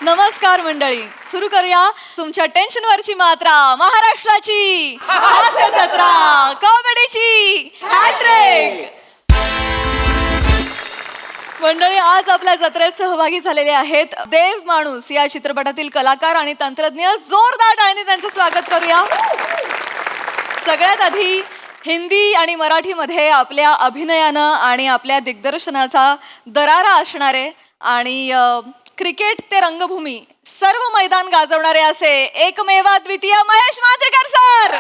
नमस्कार मंडळी, सुरू करूया तुमच्या टेन्शनवरची मात्रा महाराष्ट्राची हास्य जत्रा कॉमेडीची हॅट्रिक. मंडळी, आज आपल्या जत्रेत सहभागी झालेले आहेत देव माणूस या चित्रपटातील कलाकार आणि तंत्रज्ञ. जोरदार टाळ्यांनी त्यांचं स्वागत करूया. सगळ्यात आधी हिंदी आणि मराठीमध्ये आपल्या अभिनयानं आणि आपल्या दिग्दर्शनाचा दरारा असणारे आणि क्रिकेट ते रंगभूमी सर्व मैदान गाजवणारे असे एकमेवा द्वितीय महेश मांजरेकर सर.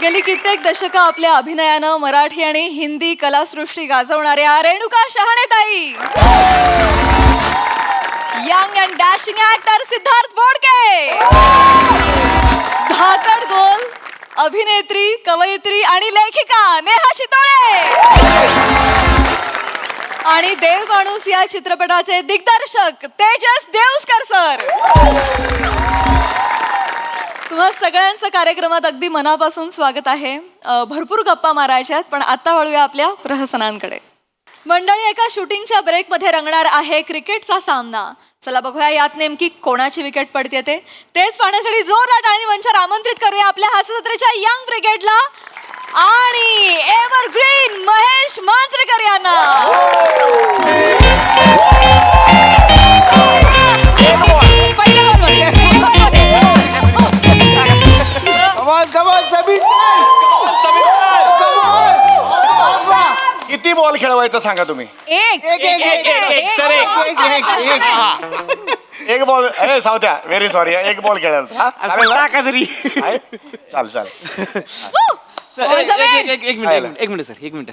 गेली कित्येक दशकं आपल्या अभिनयानं मराठी आणि हिंदी कलासृष्टी गाजवणाऱ्या रेणुका शहाणेताई. Young and dashing actor Siddharth Bodke. धाकड गोल अभिनेत्री, कवयित्री आणि लेखिका नेहा शितोळे. आणि देव माणूस या चित्रपटाचे दिग्दर्शक तेजस देवस्कर सर. तुम्हा सगळ्यांचं कार्यक्रमात अगदी मनापासून स्वागत आहे. भरपूर गप्पा मारायच्यात, पण आता वळूया आपल्या प्रहसनांकडे. मंडळी, एका शूटिंगच्या ब्रेकमध्ये रंगणार आहे क्रिकेटचा सामना. चला बघूया यात नेमकी कोणाची विकेट पडते तेच पाहण्यासाठी जोरदार टाळी मंचावर आमंत्रित करूया आपल्या हास्यजत्रेच्या यंग ब्रिगेडला आणि एव्हरग्रीन महेश मांजरेकर यांना. किती बॉल खेळवायचं सांगा तुम्ही. एक बॉल. अरे सावत्या, व्हेरी सॉरी, एक बॉल खेळायला चाल चाल. एक मिनिट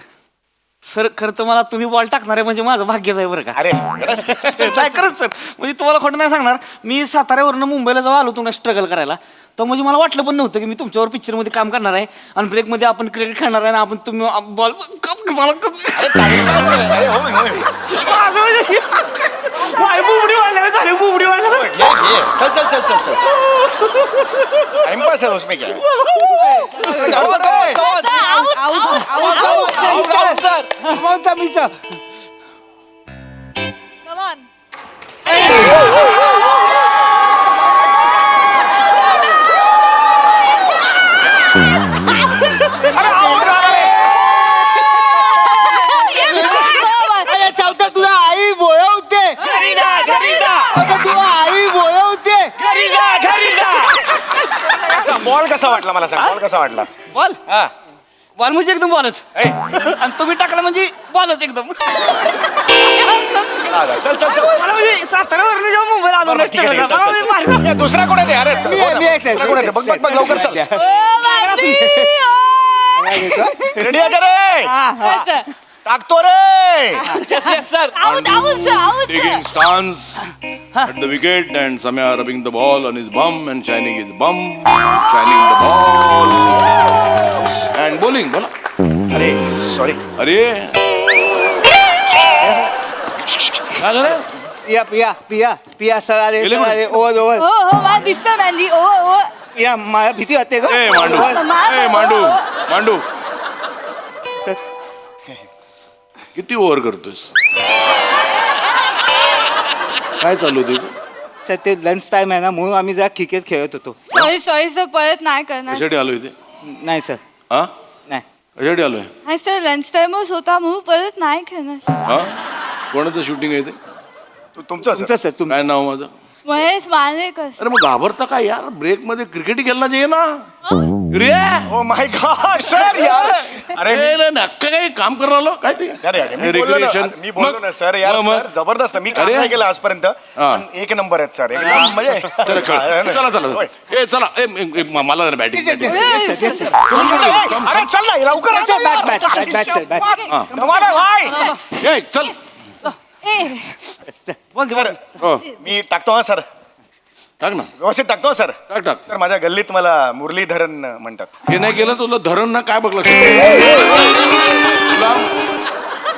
सर, खरं तर मला तुम्ही बॉल टाकणार आहे म्हणजे माझं भाग्यच आहे बरं का. अरे खरंच सर, म्हणजे तुम्हाला खोटं नाही सांगणार. मी साताऱ्यावरनं मुंबईला जेव्हा आलो तुम्हाला स्ट्रगल करायला, तर म्हणजे मला वाटलं पण नव्हतं की मी तुमच्यावर पिक्चरमध्ये काम करणार आहे आणि ब्रेकमध्ये आपण क्रिकेट खेळणार आहे ना. आपण तुम्ही बॉल बुबडी वाढल्या झाली, बुबडी वाढल्या. चल चल चल चल चल. टाइमपास है उसमें क्या है. Come on. तुला आई बोलवते, तुला आई बोलवते. बॉल कसा वाटला मला सांग. बॉल कसा वाटला. बॉल हा बॉल म्हणजे एकदम बॉलच. आणि तुम्ही टाकला म्हणजे बॉलच एकदम. चल चल चल. मला म्हणजे साताऱ्यावरनं जेव्हा मुंबईला आलो ना struggle करायला, मला म्हणजे मारलं. दुसरा कोण आहे ते. अरे चल, मी आहे, मी आहे, सर. दुसरा कोण आहे ते? बघ बघ बघ लवकर चल. Ready? रेडी आहे का रे. टाकतो रे. Sir Taking stance at the wicket and Samya rubbing the ball on his bum and shining his bum, shining the ball and bowling. बोला. अरे सॉरी. अरे काय झालं? पिया पिया पिया पिया सर आले, गेले सर कोण? आले. Over over. मला दिसतं मॅन्डी. पिया, मला भीती वाटते का. ए मांडू, ए मांडू, मांडू सर, किती ओव्हर करतोस. काय चालू होतं इथं? सर ते लंच टाइम आहे ना, म्हणून आम्ही जरा क्रिकेट खेळत होतो. सॉरी सर, परत नाही करणार. कशासाठी आलो इथे. नाही सर, हा नाही. कशासाठी आलोय. नाही सर, लंच टाइमच होता म्हणून परत नाही करणार. हा कोणाचं शूटिंग आहे ते. तुमचं तुमचं सर, तुमचं. काय नाव माझं. महेश मांजरेकर. अरे मग घाबरता काय यार. ब्रेक मध्ये क्रिकेट खेळला जाईल ना रे. ओ माय गॉड सर यार. अरे नक्की काही काम करायला आलो काय ते. अरे अरे, मी बोललो ना, मी बोललो ना सर यार. सर जबरदस्त. मी काम अरे. नाही केलं आजपर्यंत, पण एक नंबर आहेत सर. एकदम म्हणजे चला चला ए चला मला बॅटिंग. Yes, sir. अरे चल ना लवकर. Sir, bat, sir, bat. ए चल. हो मी टाकतो हा सर. टाक ना. व्यवस्थित टाकतो सर. टाक टाक. सर माझ्या गल्लीत मला मुरलीधरन म्हणतात. हे नाही केलं तुला धरण ना काय बघ लक्ष. तुला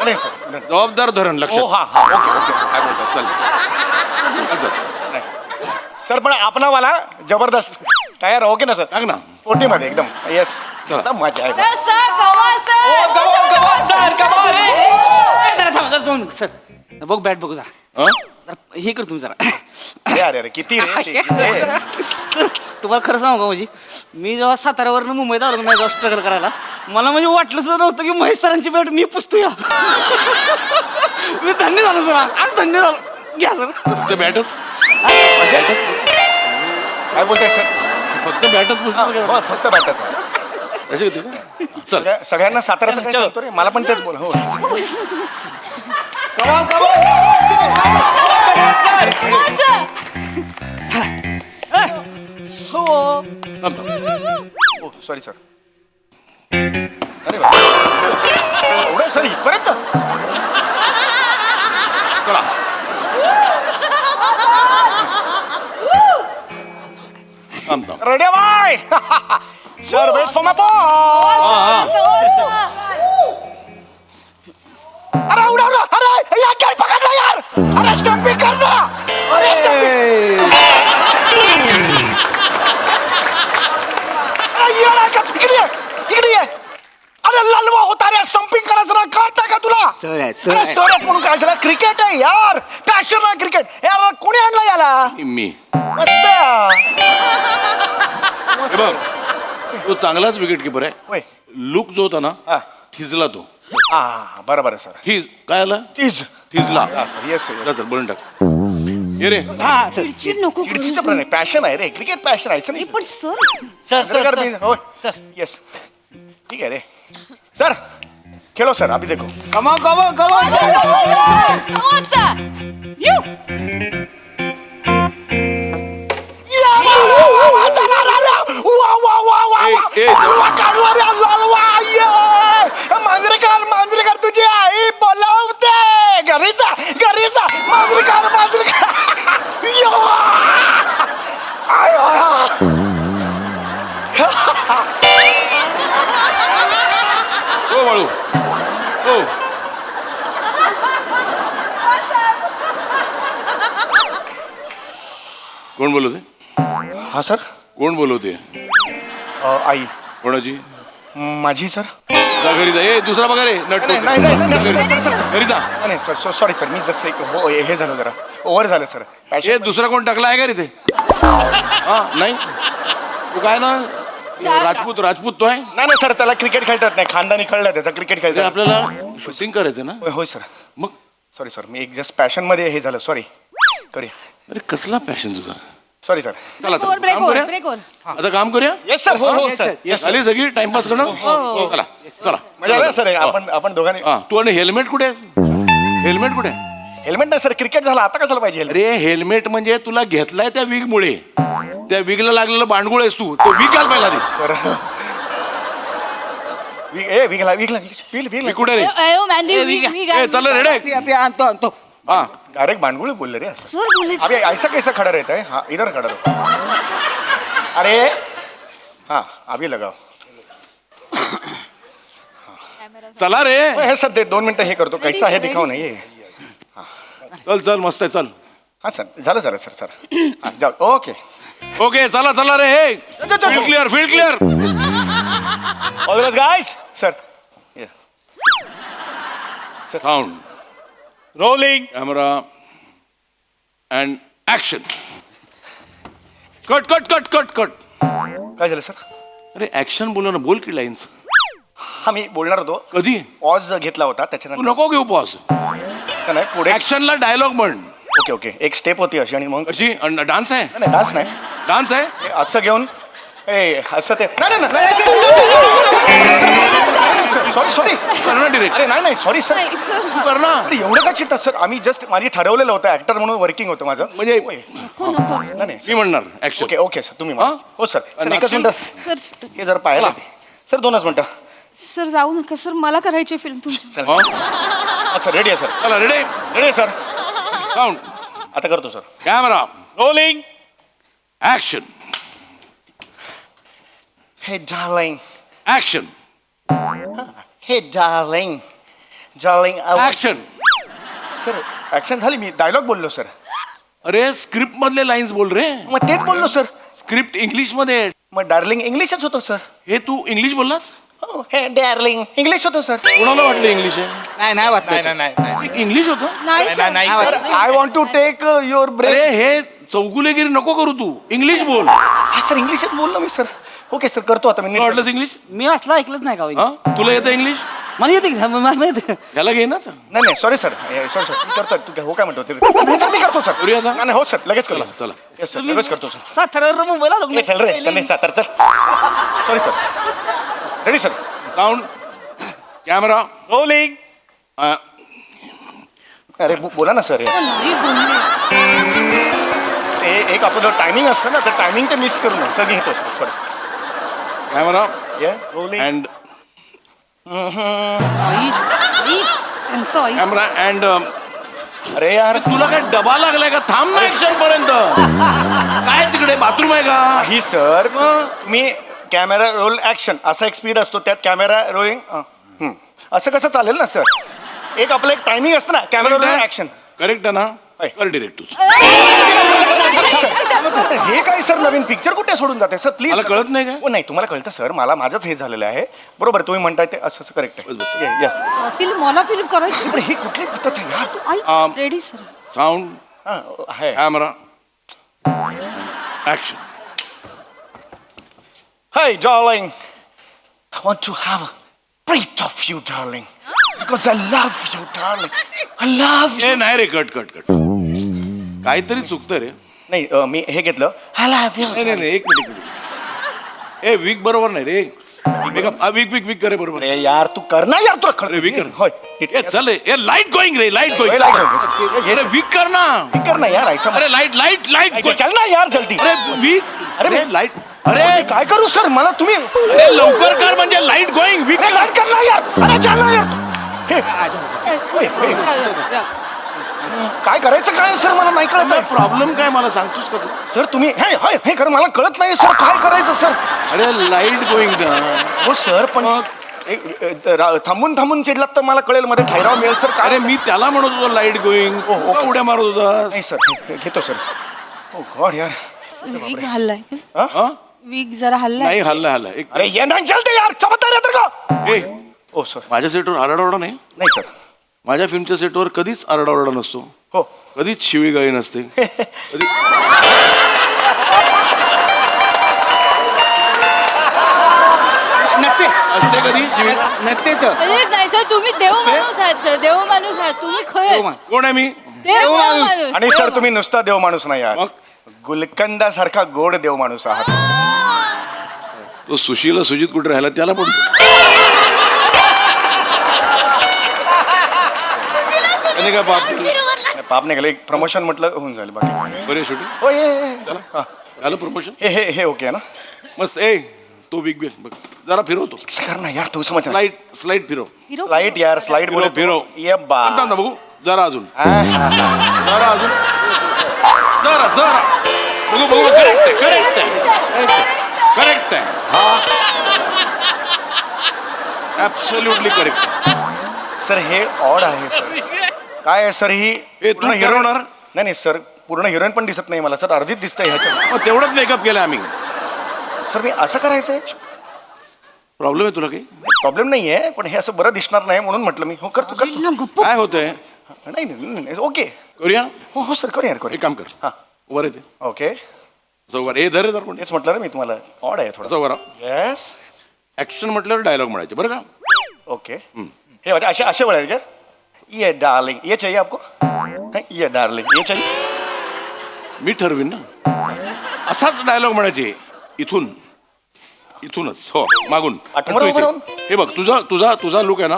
नाही सर. जबाबदार धरण लक्ष. ओ हा हा ओके ओके. काय बोलतोस चल. सर पण आपणावाला जबरदस्त तयार हो की ना सर. टाक ना. पोटीमध्ये एकदम. येस एकदम मजा आहे. सर बघ बॅट बघू जा. जरा हे कर तुम्ही जरा अरे अरे अरे किती रे ते, किती? सर तुम्हाला खरं सांगू का म्हणजे मी जेव्हा साताऱ्यावरनं मुंबईत आलो ना जेव्हा स्ट्रगल करायला मला म्हणजे वाटलं सुद्धा नव्हतं की महेश सरांची बॅट मी पुसतो या मी धन्य झालो सर आज धन्य झालो घ्या सर फक्त बॅटच काय बोलताय सर फक्त बॅटच पुस्तक हो फक्त बॅटच असे होते का चल सगळ्यांना साताऱ्याचं काय सांगतो रे मला पण तेच बोल हो सॉरी सर अरे एवढं सर इथपर्यंत चला थांब थांब ready bye sir wait for my ball अरे उडा उडा अरे यार काय पकडला यार अरे स्टंपिंग कर ना अरे स्टंपिंग अरे यार का इकडे ये अरे ललवा होता रे स्टंपिंग करायचं ना कळतंय का तुला सर आहेत, सर अरे आहेत. सर आहेत म्हणून काय झालं क्रिकेट आहे यार पॅशन आहे क्रिकेट यार कोणी आणलं याला मी मस्त हे बघ तो चांगलाच विकेट किपर आहे होय लुक जो होता ना हा थिजला तो हा बरोबर आहे सर थिज काय आला तीज थिजला हा सर येस जा चल बोलून टाक ये रे हा सर चिडचिड नको करू चिडचिड पण आहे पॅशन आहे रे क्रिकेट पॅशन आहे नाही पण सर सर यस ठीक है रे सर खेलो सर अभी देखो कमा कमा कमा मांजरेकर तुझी आई बोलावते घरी जा मांजरेकर हो बाळू हो कोण बोलवते हा सर कोण बोलवते आई कोणाची माझी सर जा घरी जा ए दुसरा बघा रे नट घरी जा नाही सर सॉरी सर मी जसं एक हो हे झालं जरा ओव्हर झालं सर ए दुसरा कोण टाकला आहे का रे ते हा नाही तू काय ना राजपूत तो आहे नाही सर त्याला क्रिकेट खेळतात नाही खानदानी कळलं त्याचा क्रिकेट अरे खेळतात आपल्याला शूटिंग करायचं ना होय सर मग सॉरी सर मी एक जस्ट पॅशन मध्ये हे झालं सॉरी करूया अरे कसला पॅशन तुझा सॉरी सर चला चला, काम करूया आता काम करूया येस सर हो हो Yes, सर sir. झाली सगळी टाइमपास करणं चला चला मजा आलं सर आपण दोघांनी हा तू आणि हेल्मेट कुठे हेल्मेट कुठे हेल्मेट नाही सर क्रिकेट झालं आता कशाला पाहिजे helmet? अरे हेल्मेट म्हणजे तुला घेतलाय त्या विग मुळे त्या विगला लागलेलं बांडगुळ आहेस तू तो विग घाल पाहिला सर विगला कुठे रे ए चल रेडे अभी आणतो आणतो हा डायरेक्ट बांडगुळे बोलले रे सर बोलले अभी ऐसा कैसा खड़ा रहता है हाँ इधर खड़ा रहो अरे हाँ अभी लगाओ चला रे हे सर दे 2 मिनिटं हे करतो कैसा है दिखाओ ना ये चल चल मस्त आहे चल हाँ सर झालं सर सर सर हाँ जाओ ओके ओके चला चला रे हे field clear all the best guys sir sound rolling camera and action cut cut cut cut cut काय झालं सर अरे ऍक्शन बोल ना बोल की लाईन्स हा मी बोलणार होतो कधी ऑज घेतला होता तू त्याच्यानंतर नको घेऊ पॉज असं नाही पुढे ऍक्शनला डायलॉग म्हण ओके ओके एक स्टेप होती अशी आणि मग कशी डान्स आहे नाही डान्स नाही डान्स आहे हे असं घेऊन ए असं ते सॉरी सॉरी कर ना डिरेक्ट अरे नाही सॉरी सर तू कर ना अरे एवढं का चिडतात सर आम्ही जस्ट माझी ठरवलेलं होतं ऍक्टर म्हणून वर्किंग होतं माझं म्हणजे होय. नको नको नाही मी म्हणणार ऍक्शन ओके ओके सर तुम्ही म्हणा. हा? हो सर सर आणि एकच action? मिनिट सर हे जर पाहायला सर 2च मिनिटं सर जाऊ नका सर मला करायची फिल्म तुमची चला सर रेडी आहे सर चला रेडी रेडी आहे सर साऊंड आता करतो सर कॅमेरा रोलिंग ऍक्शन हे डार्लिंग ऍक्शन हे darling darling action sir action झाली मी डायलॉग बोललो सर अरे स्क्रिप्ट मधले लाईन्स बोल रे मग तेच बोललो सर स्क्रिप्ट इंग्लिश मध्ये आहे. मग डार्लिंग इंग्लिशच होतो सर हे तू इंग्लिश बोललास हे डार्लिंग इंग्लिश होतं सर. कोणाला वाटलं इंग्लिश आहे? नाही नाही वाटत नाही इंग्लिश होतं? नाही sir I want to take your break. अरे हे चौगुलेगिरी नको करू तू, इंग्लिश बोल. हा सर इंग्लिशच बोललो मी सर. ओके सर करतो आता मी तुला वाटलंच इंग्लिश? मी असलं ऐकलंच नाही का हो? हा तुला येतं इंग्लिश? मला येते की? मला येते. याला घे ना. नाही सॉरी सर सॉरी मी करतो. तू हो काय म्हणतो ते सर मी करतो सर. करूया आता? नाही हो सर लगेच करतो. चला. येस सर लगेच करतो सर. साताऱ्यावर मुंबईला आलो ये चल रे चल सातार चल. Sorry sir ready sir. Sound camera rolling. अरे बोला ना सर. एक आपलं टायमिंग असतं ना तर टायमिंग ते मिस करू नये सर. मी घेतो सर सॉरी. कॅमेरा ये रोलिंग. अँड त्यांचं आई. कॅमेरा अँड अरे यार तुला काय डबा लागलाय का? थांब ना ऍक्शन पर्यंत. काय तिकडे बाथरूम आहे का? ही सर मी कॅमेरा रोल ऍक्शन असा एक स्पीड असतो त्यात कॅमेरा रोलिंग असं कसं चालेल ना सर. एक आपलं एक टायमिंग असतं ना कॅमेरा रोल ऍक्शन. करेक्ट आहे ना? होय. कर डिरेक्ट तू. हे काय सर नवीन पिक्चर कुठे सोडून जाते सर प्लीज. मला कळत नाही काय? नाही तुम्हाला कळतं सर मला माझंच हे झालेलं आहे. बरोबर तुम्ही म्हणताय ते असं असं करेक्ट आहे. बस, बस. ये, या. तिला मला फिल्म करायची. पण ही कुठली पद्धत आहे यार. I ready sir. साऊंड हा, आहे. Camera action. Hey darling, I want to have a breath of you darling because I love you darling. I love you. ए नाही रे कट कट कट. काहीतरी चुकतं रे. नाही मी हे घेतलं I love you. नाही एक मिनिट. ए वीक बरोबर नाही रे. वीक करे बरोबर. अरे यार तू कर ना यार तुला अरे, वीक कर. होय ए चल ए लाईट गोईंग रे लाईट गोईंग. होय, light going. अरे वीक कर ना. कर ना यार ऐसा अरे लाईट लाईट लाईट. चल ना यार जल्दी. अरे वीक. अरे, अरे लाईट. अरे अरे काय करू सर मला तुम्ही अरे लवकर कर म्हणजे लाईट गोईंग. वीक लाईट कर ना यार. अरे चल ना यार. हे, काय करायचं काय सर मला नाही कळत आहे. प्रॉब्लेम काय मला सांगतोस का तू? सर तुम्ही हे कर मला कळत नाही सर काय करायचं सर. अरे लाईट गोईंग ना. हो सर पण थांबून चिडलात तर मला कळेल मध्ये ठहराव मिळेल सर. काय अरे मी त्याला म्हणत होतो लाईट गोईंग. ओके. उड्या मारत होता. नाही सर घेतो सर. ओ गॉड यार. वीक हल्लाय. हा? वीक जरा हल्लाय. नाही हल्ला एक. अरे ये नाही चलते यार चमत्कार येतं का. ए ओ सर माझ्या सेटवर आरडाओरडा नाही. नाही सर. माझ्या फिल्मच्या सेटवर कधीच आरडाओरडा नसतो. हो कधीच शिवीगाळी नसते. कधी नसते असते कधी शिवी. नसते सर. नाही सर तुम्ही देव माणूस आहात सर. देव माणूस आहात तुम्ही खरंच. कोण आहे मी? देव माणूस. आणि सर तुम्ही नुसता देव माणूस नाही यार मग? गुलकंदा सारखा गोड देव माणूस आहात. तो सुशीला सुजित कुठे राहिला त्याला पण. त्याने काय पाप केलं? नाही, पाप नाही गेलं एक प्रमोशन म्हटलं होऊन जाईल बाकी. बरे शूटिंग हो ये चला झालं प्रमोशन. हे ओके ना. मस्त. ए तो बिग बिग बघ जरा फिरवतो. कर ना यार तू समज स्लाइड फिरव. स्लाइड यार स्लाइड बोलो फिरव. ये बा आता ना बघू जरा अजून जरा अजून जरा जरा बघू करेक्ट आहे. हा ऍब्सोल्युटली करेक्ट. सर हे ऑड आहे सर. काय आहे सर ही ए, तू पूर्ण hero- ठरवणार? नाही सर पूर्ण हिरोईन पण दिसत नाही मला सर अर्धीच दिसतंय ह्याच्या. मग तेवढंच मेकअप केलं आम्ही. सर मी असं करायचंय. प्रॉब्लेम आहे तुला काही? प्रॉब्लेम नाही आहे पण हे असं बरं दिसणार नाही म्हणून म्हटलं मी. हो कर तू कर. काय होतंय? नाही ओके. करूया. हो सर करूया यार एक करूया. काम कर. हां वर येते ओके चौवर. ए धर पण तेच म्हटलं रे मी तुम्हाला ऑड आहे थोडं. चौवर. येस ऍक्शन म्हटल्यावर डायलॉग म्हणायचे बरं का. ओके हे वाटे असे बोलायचे क्या. ये डार्लिंग ये चाहिए आपको. ये डार्लिंग ये चाहिए. मी ठरवीन ना. असाच डायलॉग म्हणायचे इथूनच हो मागून. आठवण तू इथे. राहून. हे बघ तुझा लुक आहे ना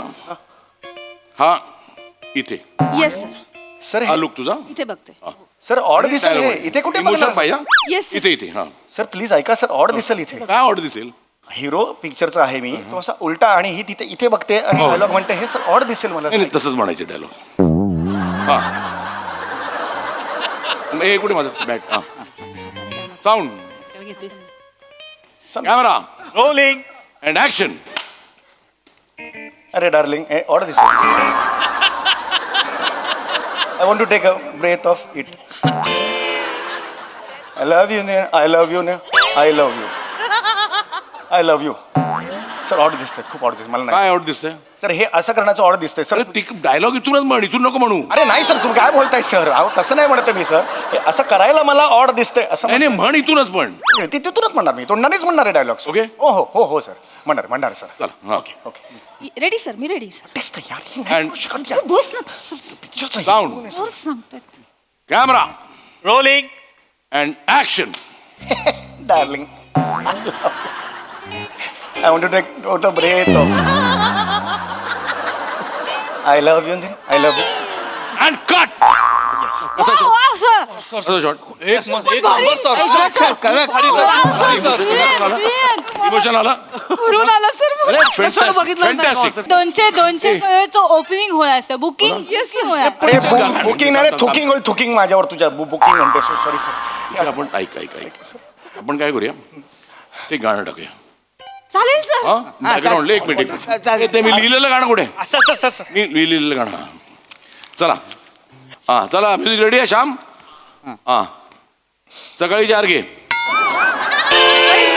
हा इथे. Yes sir. सर हा लुक तुझा. इथे बघते. सर ऑड दिसेल हे. इथे कुठे इमोशन बघणार? पाहिजे. Yes, sir. इथे हा सर प्लीज ऐका सर ऑड दिसेल इथे. काय ऑर्डर दिसेल. हिरो पिक्चरचा आहे मी तो असा उलटा आणि ही तिथे इथे बघते आणि हो. डायलॉग म्हणते हे सर ऑड दिसेल मला. नाही तसंच म्हणायचे डायलॉग. हा हे कुठे माझं बॅग. हा sound camera rolling. And action. अरे डार्लिंग हे ऑड दिसेल. I want to take a breath of it. I love you ने आय लव्ह यू ने I love you. I love you. Sir odd दिसतंय, खूप ऑड दिसतंय मला नाही काय आवड दिसतंय सर, हे असं करण्याचं ऑड दिसतंय सर. अरे ती डायलॉग इथूनच म्हण, इथून नको म्हणू. अरे नाही सर, तुम्ही काय बोलताय सर? अहो तसं नाही म्हणत मी सर, हे असं करायला मला ऑड दिसतंय असं नाही नाही, म्हण इथूनच पण. ती तिथूनच म्हणणार मी, तोंडानेच म्हणणार आहे डायलॉग्स. Okay. हो हो हो हो सर, म्हणणार सर. चला हा ओके रेडी सर, मी रेडी सर. तेच तर यार, हे नाही And- करू शकत यार. बस ना पिक्चरचं Sound. हे जोर सांगतात. Camera rolling. And action. Darling. I want to take out a breath of. I love you. I love you. And cut. Wow sir. असं शॉट. भारी. इमोशन आला. भरून आलं सर. फॅन्टॅस्टिक. 200 ओपनिंग होणार असतं बुकिंग होणार. अरे बुकिंग नाही थुकिंग होईल, थुकिंग माझ्यावर तुझ्या बुकिंग म्हणते. Sorry sir. आपण ऐक आपण काय करूया, ते गाणं टाकूया. चालेल सर. हा बॅकग्राऊंडला एक मिनिट. ते मी लिहिलेलं गाणं कुठे? सर मी लिहिलेलं गाणं. चला हा चला, म्युझिक रेडी आहे श्याम? हा सकाळी 4 घे.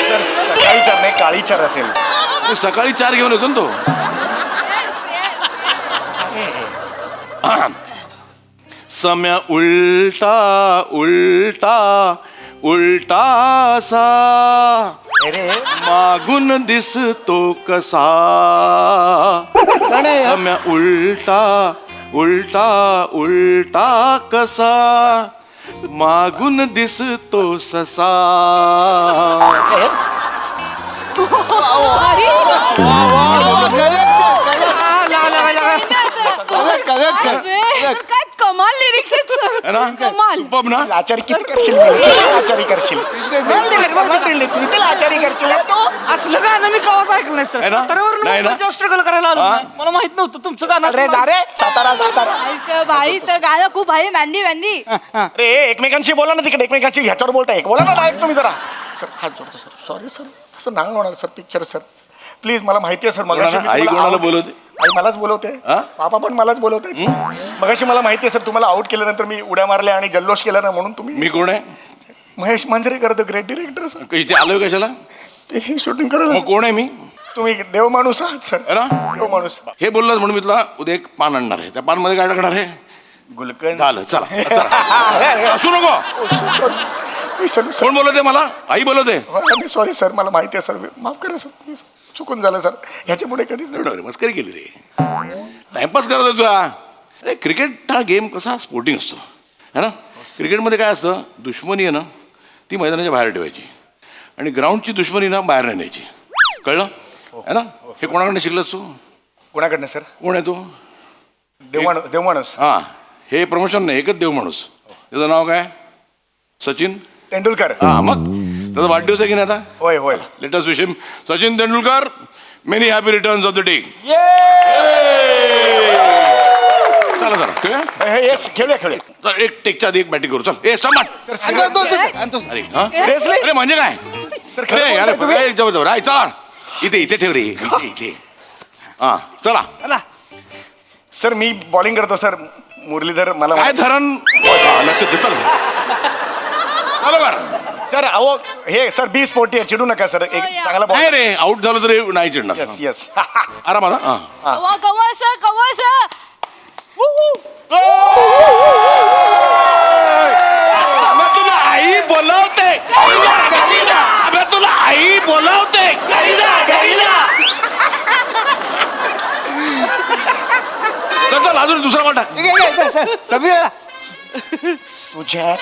सर सकाळी चार नाही, काळी चार असेल. मी सकाळी 4 घेऊन येतो ना तो. सम्या उलटा उलटा उलटासा अरे मागून दिसतो कसा. सम्या उलटा उलटा उलटा कसा मागून दिसतो ससा. काय कमाल लिरिक्स आहेत सर. है ना? कमाल. सुपर्ब ना? आचारी किती करशील आचारी करशील आचारी करशील असलं गाणं मी कवाच ऐकलं नाही सर. है ना? नाही ना? स्ट्रगल करायला आलो हा? नाही. मला माहित नव्हतं तुमचं गाणं. अरे दारे सातारा सातारा. भाईचं गाणं खूप भारी. मॅन्डी अरे एकमेकांशी बोला ना तिकडे, एकमेकांशी ह्याच्यावर बोलताय. बोला ना डायरेक्ट तुम्ही जरा. सर हात जोडतो सर, सॉरी सर, असं नाही होणार सर पिक्चर सर, प्लीज. मला माहिती आहे सर. मगाशी मी आई तुम्हाला कोणाला out- बोलवते? आई मलाच बोलवते, हा? पापा पण मलाच बोलवते. मगाशी मला माहिती आहे सर, तुम्हाला आउट केल्यानंतर मी उड्या मारल्या आणि जल्लोष केला ना, म्हणून तुम्ही. मी कोण आहे? Mahesh Manjrekar the great director sir. इथे आलोय कशाला? ते हे शूटिंग करायला मग कोण आहे मी? तुम्ही देव माणूस आहात सर. है ना? देव माणूस. हे बोललास म्हणून मी तुला उद्या एक पान आणणार आहे. त्या पानमध्ये काय टाकणार आहे? गुलकंद. झालं चला चला. असू नको. कोण बोलवते मला? आई बोलवते. सॉरी सर, मला माहिती आहे सर, माफ करा सर, प्लीज. चुकून झालं सर, ह्याच्या पुढे कधीच नाही. एवढं मस्करी केली रे. टाइमपास करत होता तुला. अरे क्रिकेट हा गेम कसा स्पोर्टिंग असतो है ना. क्रिकेटमध्ये काय असतं, दुश्मनी आहे ना ती मैदानाच्या बाहेर ठेवायची आणि ग्राउंडची दुश्मनी ना बाहेर नाही न्यायची. कळलं है ना? हे कोणाकडनं शिकलंस तू? कोणाकडनं सर? कोण आहे तू? देव माणूस. हां हे प्रमोशन नाही, एकच देव माणूस. त्याचं नाव काय? सचिन तेंडुलकर. हा मग त्याचा वाढदिवस आहे की नाही आता? होय होय. Let us wish him, Sachin Tendulkar, many happy returns of the day. चला चला खेळूया. येस खेळूया खेळूया. चल एक टेकच्या आधी एक बॅटिंग करू. चल ए समाट. अरे हा? Seriously? अरे म्हणजे काय? सर अरे खरं अरे बोलताय तुम्ही? जवळ जवळ चला इथे ठेव रे. इथे हा चला. सर मी बॉलिंग करतो सर. मुरलीधर मला काय धरण लक्ष दे. चल चला बरं. सर अहो हे सर 20 पोटी आहे, चिडू नका सर. एक चांगला नाही बॉल. रे आउट झालं तरी नाही चिडणार. Yes yes. आरामात हा. कवस अबे तुला आई बोलावते. अबे तुला आई बोलावते. चल अजून दुसरा बॉल टाक. तुझ्या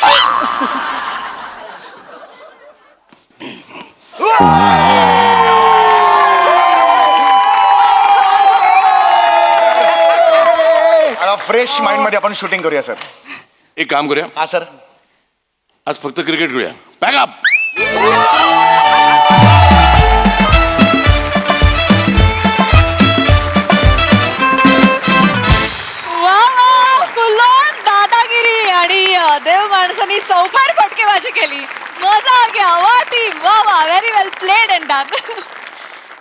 फ्रेश माइंड मध्ये आपण शूटिंग करूया सर. एक काम करूया, हा सर. आज फक्त क्रिकेट खेळूया. पॅकअप. फुल ऑन दादागिरी आणि देव माणसांनी चौकार फटकेबाजी केली. मजा घ्या वा टीम. वा वा, very well played and done.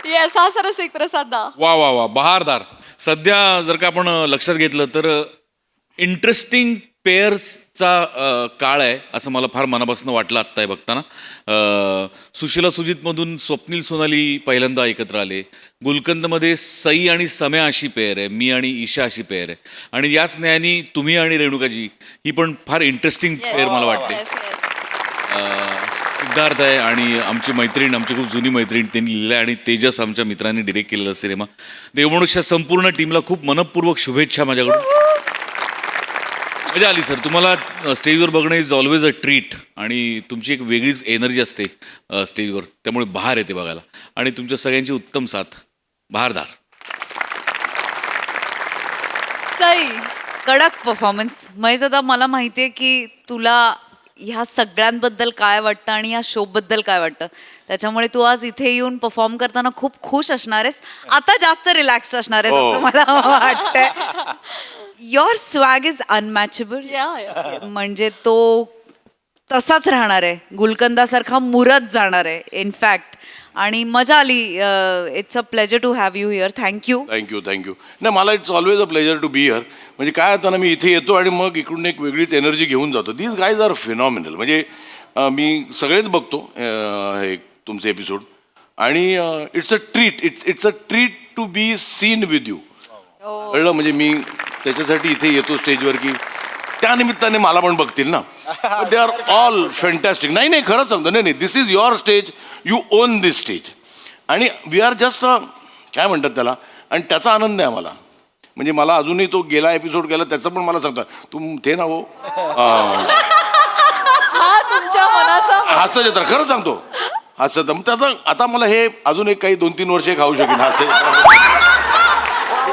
Yes हा सरस एक प्रसाद दा. वा वा वा बहारदार. सध्या जर का आपण लक्षात घेतलं तर इंटरेस्टिंग पेअर्सचा काळ आहे असं मला फार मनापासून वाटलं आत्ता हे बघताना. सुशीला सुजितमधून स्वप्नील सोनाली पहिल्यांदा एकत्र आले. गुलकंदमध्ये सई आणि सम्या अशी पेअर आहे, मी आणि ईशा अशी पेअर आहे, आणि याच न्यायाने तुम्ही आणि रेणुकाजी ही पण फार इंटरेस्टिंग पेअर मला वाटते. Yes, yes. सिद्धार्थ आहे आणि आमची मैत्रीण, आमची खूप जुनी मैत्रीण, त्यांनी लिहिलं आहे, आणि तेजस आमच्या मित्रांनी डिरेक्ट केलेला सिनेमा. देवमनुष्य संपूर्ण टीमला खूप मनपूर्वक शुभेच्छा माझ्याकडून. मजा आली सर. तुम्हाला स्टेजवर बघणं इज ऑलवेज अ ट्रीट, आणि तुमची एक वेगळीच एनर्जी असते स्टेजवर, त्यामुळे बहार येते बघायला, आणि तुमच्या सगळ्यांची उत्तम साथ. बहारदार. सई, कडक परफॉर्मन्स. महेश दादा, मला माहितीये की तुला ह्या सगळ्यांबद्दल काय वाटतं आणि या शो बद्दल काय वाटतं, त्याच्यामुळे तू आज इथे येऊन परफॉर्म करताना खूप खुश असणार आहेस. आता जास्त रिलॅक्स असणार आहेस असं मला वाटतंय. Your swag is unmatchable. या म्हणजे तो तसाच राहणार आहे, गुलकंदासारखा मुरत जाणार आहे इनफॅक्ट. आणि मजा आली. It's a pleasure to have you here. Thank you. Thank you. नाही, मला it's always a pleasure to be here. म्हणजे काय होतं ना, मी इथे येतो आणि मग इकडून एक वेगळीच एनर्जी घेऊन जातो. These guys are phenomenal. म्हणजे मी सगळेच बघतो हे तुमचे एपिसोड, आणि it's a treat to be seen with you. कळलं? म्हणजे मी त्याच्यासाठी इथे येतो स्टेजवर की त्या निमित्ताने मला पण बघतील ना. They are all fantastic. नाही, खरंच सांगतो. नाही, this is your stage, you own this stage, आणि वी आर जस्ट काय म्हणतात त्याला, आणि त्याचा आनंद आहे आम्हाला. म्हणजे मला अजूनही तो गेला एपिसोड गेला त्याचं पण मला सांगतात, तू ते ना हो हा तुमच्या मनाचा हास्य जत्रा. खरं सांगतो, हास्य जत्रा. त्याचं आता मला हे अजून एक काही 2-3 वर्षे खाऊ शकेन हास्य जत्रा.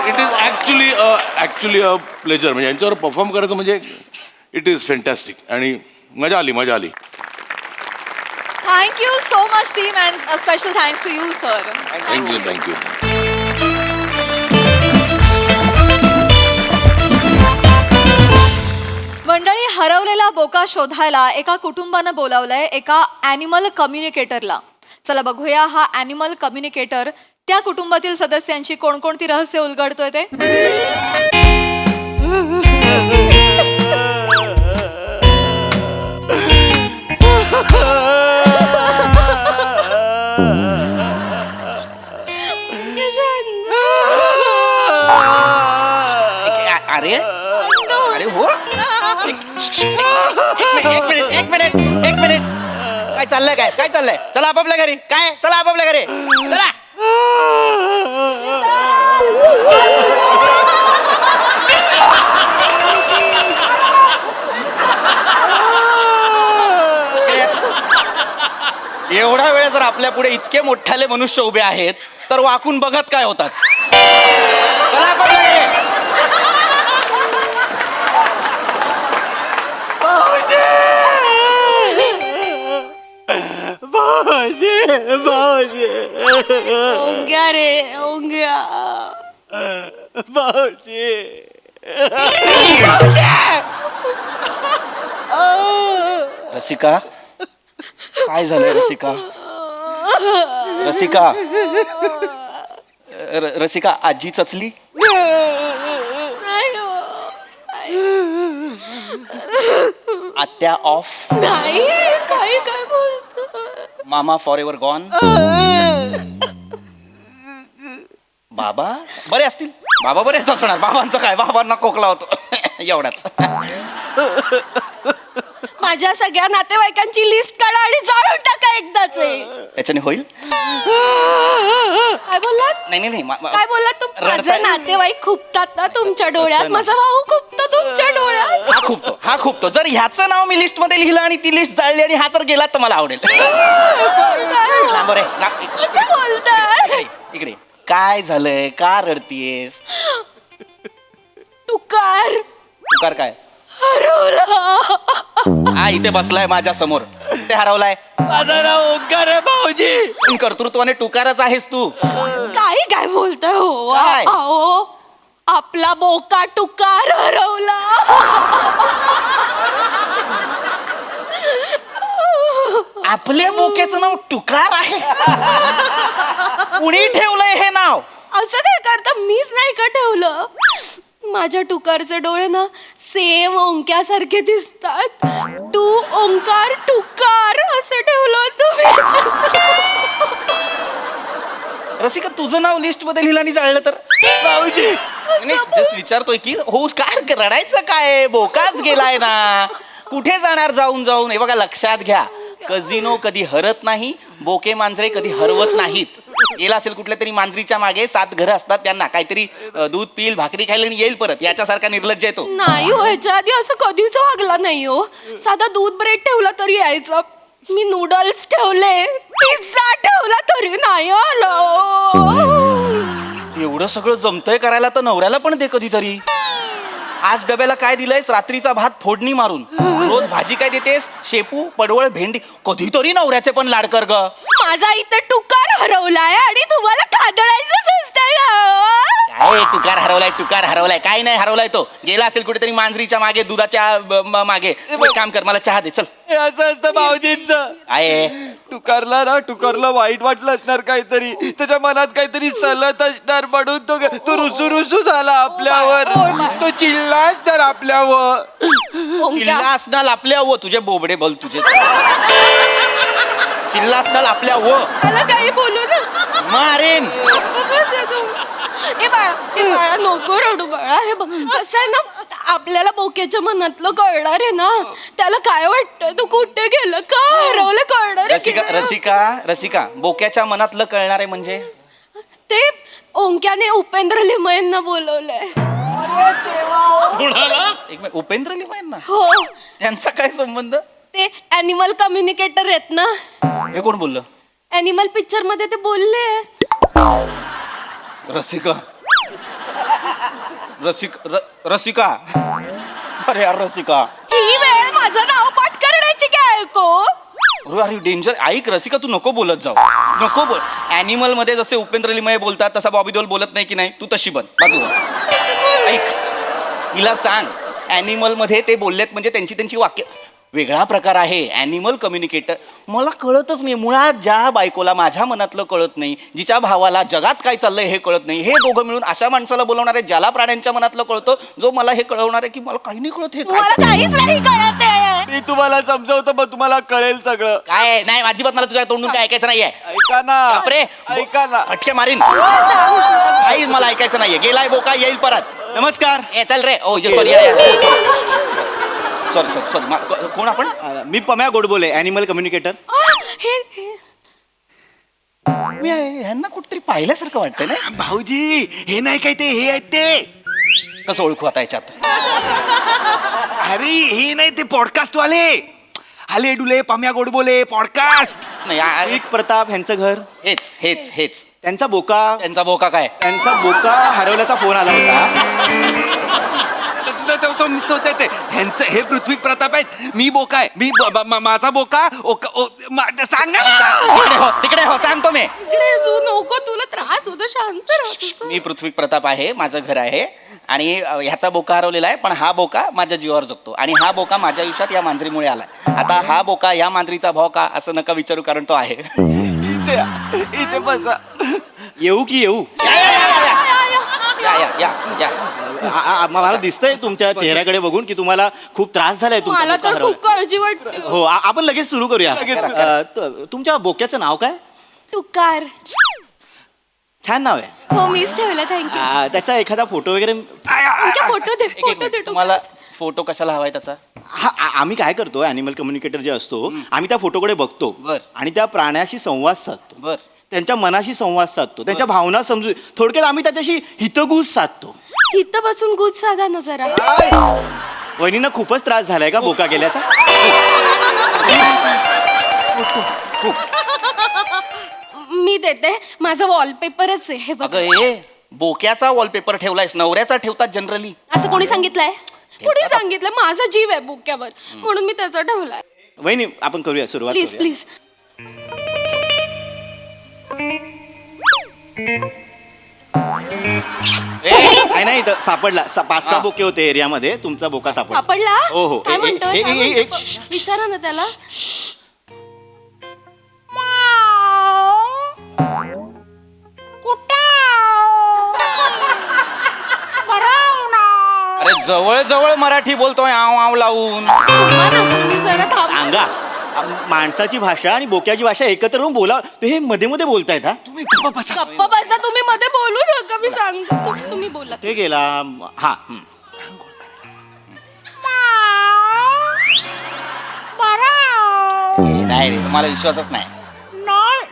It is actually a pleasure. म्हणजे यांच्यावर परफॉर्म करायचं म्हणजे इट इज फॅन्टॅस्टिक, आणि मजा आली. Thank you so much team, and special thanks to you sir. Thank you. मंडळी, हरवलेला बोका शोधायला एका कुटुंबानं बोलावलंय एका ॲनिमल कम्युनिकेटरला. चला बघूया हा ॲनिमल कम्युनिकेटर त्या कुटुंबातील सदस्यांची कोणकोणती रहस्य उलगडतोय ते. अरे अरे हो, एक मिनिट. काय चाललंय? चला आपापल्या घरी. चला आपापल्या घरी. चला. एवढा वेळ जर आपल्या पुढे इतके मोठाले मनुष्य उभे आहेत तर वाकून बघत काय होतात. चला आपापल्या घरी. ओंग्या रे ओंग्या. रसिका, काय झालंय रसिका? रसिका आजी चचली? नाही हो. आत्या ऑफ? नाही, काय बोलतो. मामा फॉर एव्हर गॉन? बाबा बरे असतील? बाबा बरेच असणार. बाबांचं काय, बाबांना खोकला होतो एवढाच. माझ्या सगळ्या नातेवाईकांची लिस्ट काढा आणि जाळून टाका एकदाच. त्याच्याने होईल? काय बोललात? नाही काय बोललात तू? माझे नातेवाईक खुपतात ना तुमच्या डोळ्यात. असं नाही. माझा भाऊ खुपतो तुमच्या डोळ्यात. हा खूपतो. जर ह्याचं नाव मी लिस्ट मध्ये लिहिलं आणि ती लिस्ट जाळली आणि हा जर गेला तर मला आवडेल. कसं बोलताय? इकडे काय झालंय? का रडतीयेस? तुकार काय? हरवला. हा इथे बसलाय माझ्या समोर. ते हरवलाय. माझं नाव ओंकार आहे भाऊजी. पण कर्तृत्वाने टुकारच आहेस तू. काय बोलताय हो? काय? अहो, आपला बोका तुकार हरवला. आपल्या बोक्याचं नाव टुकार आहे? कुणी ठेवलंय हे नाव? असं काय करता? मीच नाही का ठेवलं. माझ्या टुकारचे डोळे ना सेम ओंक्यासारखे दिसतात. टू ओंकार टुकार असं ठेवलं होतं. रसिका तुझं नाव लिस्ट मध्ये लिहिलं आणि जाळलं तर भाऊजी जस्ट विचारतोय की हो काय रडायचं काय बोकाच गेलाय ना कुठे जाणार जाऊन जाऊन. हे बघा लक्षात घ्या कझिनो कधी हरत नाही, बोके मांजरे कधी हरवत नाहीत. गेला असेल कुठल्या तरी मांजरीच्या मागे 7 घरं असतात, त्यांना काहीतरी दूध पिईल भाकरी खायला आणि येईल परत. याच्यासारखा निर्लज्ज आहे तो. नाही हो, ह्याच्या आधी असं कधीच वागला नाही हो. साधा दूध ब्रेड ठेवला तरी यायचं. मी नूडल्स ठेवले, पिझ्झा ठेवला तरी नाही आलो. एवढं सगळं जमतंय करायला तर नवऱ्याला पण दे कधीतरी. आज डब्याला काय दिलंयस? रात्रीचा भात फोडणी मारून. रोज भाजी काय देतेस? शेपू पडवळ भेंडी. कधीतरी नवऱ्याचे पण लाड कर ग. माझा इथं टुकार हरवलाय आणि तुम्हाला खादडायचं असतंय काय टुकार हरवलाय काय नाही हरवलाय तो. गेला असेल कुठेतरी मांजरीच्या मागे दुधाच्या मागे. एक काम कर मला चहा दे चल. असं असतं भाऊजींचं. आहे टुकारला वाईट वाटलं असणार काहीतरी, त्याच्या मनात काहीतरी सलत असणार म्हणून तो रुसू झाला आपल्यावर. तो चिल्ला असणार आपल्यावर. चिल्ला असणार आपल्या व तुझे बोबडे बोल तुझे. चिल्ला असणार आपल्या व मला काही बोलू ना. मारेन. ए बाळा नको रडू बाळा. हे बघ कसं आहे ना, आपल्याला बोक्याच्या मनातलं कळणार आहे ना. त्याला काय वाटतं, तू कुठे गेलं, का हरवलं कळणार आहे. रसिका बोक्याच्या मनातलं कळणार आहे म्हणजे ते ओंक्याने उपेंद्र लिमयेंना बोलवलंय. एक मिनिट, उपेंद्र लिमयेंना? हो, त्यांचा काय संबंध? ते अॅनिमल कम्युनिकेटर आहेत ना. हे कोण बोललं? अॅनिमल पिक्चर मध्ये ते बोलले. रसिका अरे यार रसिका, ही वेळ माझं नाव पाठ करण्याची काय ऐको. अरे डेंजर. ऐक रसिका तू नको बोलत जाऊ. नको बोल. ॲनिमल मध्ये जसे उपेंद्र लिमये बोलतात तसा बॉबी देओल बोलत नाही की नाही, तू तशी बन बाजूला. ऐक हिला सांग ॲनिमल मध्ये ते बोललेत म्हणजे त्यांची वाक्य वेगळा प्रकार आहे. ॲनिमल कम्युनिकेटर मला कळतच नाही मुळात. ज्या बायकोला माझ्या मनातलं कळत नाही, जिच्या भावाला जगात काय चाललंय हे कळत नाही, हे दोघं मिळून अशा माणसाला बोलवणार आहे ज्याला प्राण्यांच्या मनातलं कळतं, जो मला हे कळवणार आहे की मला काही नाही कळत. हे तुम्हाला काय काहीच नाही कळत आहे. मी तुम्हाला समजवतो मग तुम्हाला कळेल सगळं. काय नाही अजिबात मला तुझ्या तोंडून काय ऐकायचं नाहीये. ऐका ना बापरे ऐका ना. फटके मारीन. सांग. काही मला ऐकायचं नाहीये. गेलाय बोका येईल परत. नमस्कार. ए चल रे. ओ सॉरी कोण आपण? मी पम्या गोडबोले ॲनिमल कम्युनिकेटर. हे मी ह्यांना कुठतरी पाहिल्यासारखं वाटतंय ना. भाऊजी हे नाही काय ते हे आहेत ते. कसं ओळखू आता याच्यात? अरे हे नाही ते पॉडकास्ट वाले. हले डुले पम्या गोडबोले पॉडकास्ट. नाही प्रताप यांचं घर. हेच त्यांचा बोका त्यांचा बोका हरवल्याचा फोन आला होता. ह्यांचं हे पृथ्वी प्रताप आहेत. मी बोका आहे. मी माझा बोका सांग ना. तिकडे हो सांगतो मी. इकडे तू नको, तुला त्रास होतो. शांत राहा. मी पृथ्वी प्रताप आहे. माझं घर आहे आणि ह्याचा बोका हरवलेला आहे, पण हा बोका माझ्या जीवावर जगतो आणि हा बोका माझ्या आयुष्यात या मांजरीमुळे आलाय. आता हा बोका या मांजरीचा भाव का असं नका विचारू, कारण तो आहे. इथे बसा. येऊ की येऊ? या मला दिसतंय तुमच्या चेहऱ्याकडे बघून की तुम्हाला खूप त्रास झालाय. मला तर खूप काळजी वाटते. हो आपण लगेच सुरू करूया. तुमच्या बोक्याचं नाव काय? टुकार. छान नाव आहे. हो मीच ठेवलं. थँक्यू. त्याचा एखादा फोटो वगैरे फोटो दे. फोटो दे. तुम्हाला फोटो कशाला हवाय त्याचा? आम्ही काय करतो ॲनिमल कम्युनिकेटर जे असतो आम्ही त्या फोटोकडे बघतो बर. आणि त्या प्राण्याशी संवाद साधतो. बर. त्यांच्या मनाशी संवाद साधतो. त्यांच्या भावना समजू. थोडक्यात आम्ही त्याच्याशी हितगुज साधतो. इथं बसून गुज साधा ना जरा. वहिनींना खूपच त्रास झालाय का बोका गेल्याचा? मी देते. माझं वॉलपेपरच आहे. हे बघ. अगं ए बोक्याचा वॉलपेपर ठेवलायस, नवऱ्याचा ठेवतात जनरली. असं कोणी सांगितलंय? कोणी सांगितलं? माझा जीव आहे बोक्यावर म्हणून मी त्याचा ठेवलाय. वहिनी आपण करूया सुरुवात. Please please. नाही इथं सापडला. 5-6 बोके होते एरियामध्ये. तुमचा बोका सापडला. सापडला? हो हो. काय म्हणतोय? एक विचारा ना त्याला. अरे जवळ जवळ मराठी बोलतोय आव आव लावून. थांबा ना तुम्ही जरा थांबा. सांगा माणसाची भाषा आणि बोक्याची भाषा एकत्र येऊन बोला. ते हे मध्ये मध्ये बोलतायत हा. तुम्ही गप्प बसा तुम्ही मध्ये बोलू नका मी सांगतो तुम्ही बोला. ते गेला हा नाही रे मला विश्वासच नाही.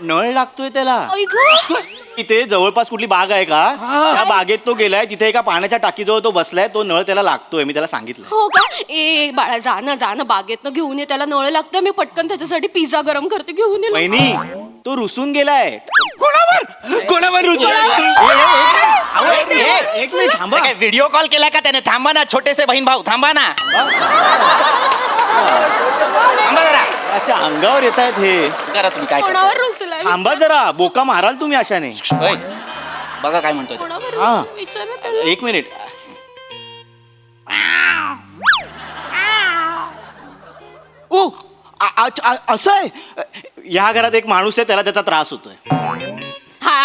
नळ लागतोय त्याला. ऐ गं. इथे जवळपास कुठली बाग आहे का त्या बागेत तो गेलाय. तिथे एका पाण्याच्या टाकीजवळ तो बसलाय. तो नळ त्याला लागतोय. मी त्याला सांगितलं. हो का ए बाळा जा ना बागेतनं घेऊन ये. त्याला नळ लागतोय. मी पटकन त्याच्यासाठी पिझ्झा गरम करते घेऊन ये. वहिनी तो रुसून गेलाय. कोणावर एक मिनिट थांबा. व्हिडिओ कॉल केला का त्याने? थांबा ना छोटेसे बहीण भाऊ थांबा ना. थांबा जरा. असे अंगावर येत आहेत हे. करा तुम्ही काय करताय. कोणावर रुसलाय थांबा जरा. बोका माराल तुम्ही अशाने. ओय, बघा काय म्हणतोय तो. कोणावर हा. रुसलाय? विचारा त्याला. एक मिनिट. ओ असं आहे. या घरात एक माणूस आहे त्याला त्याचा त्रास होतोय. हा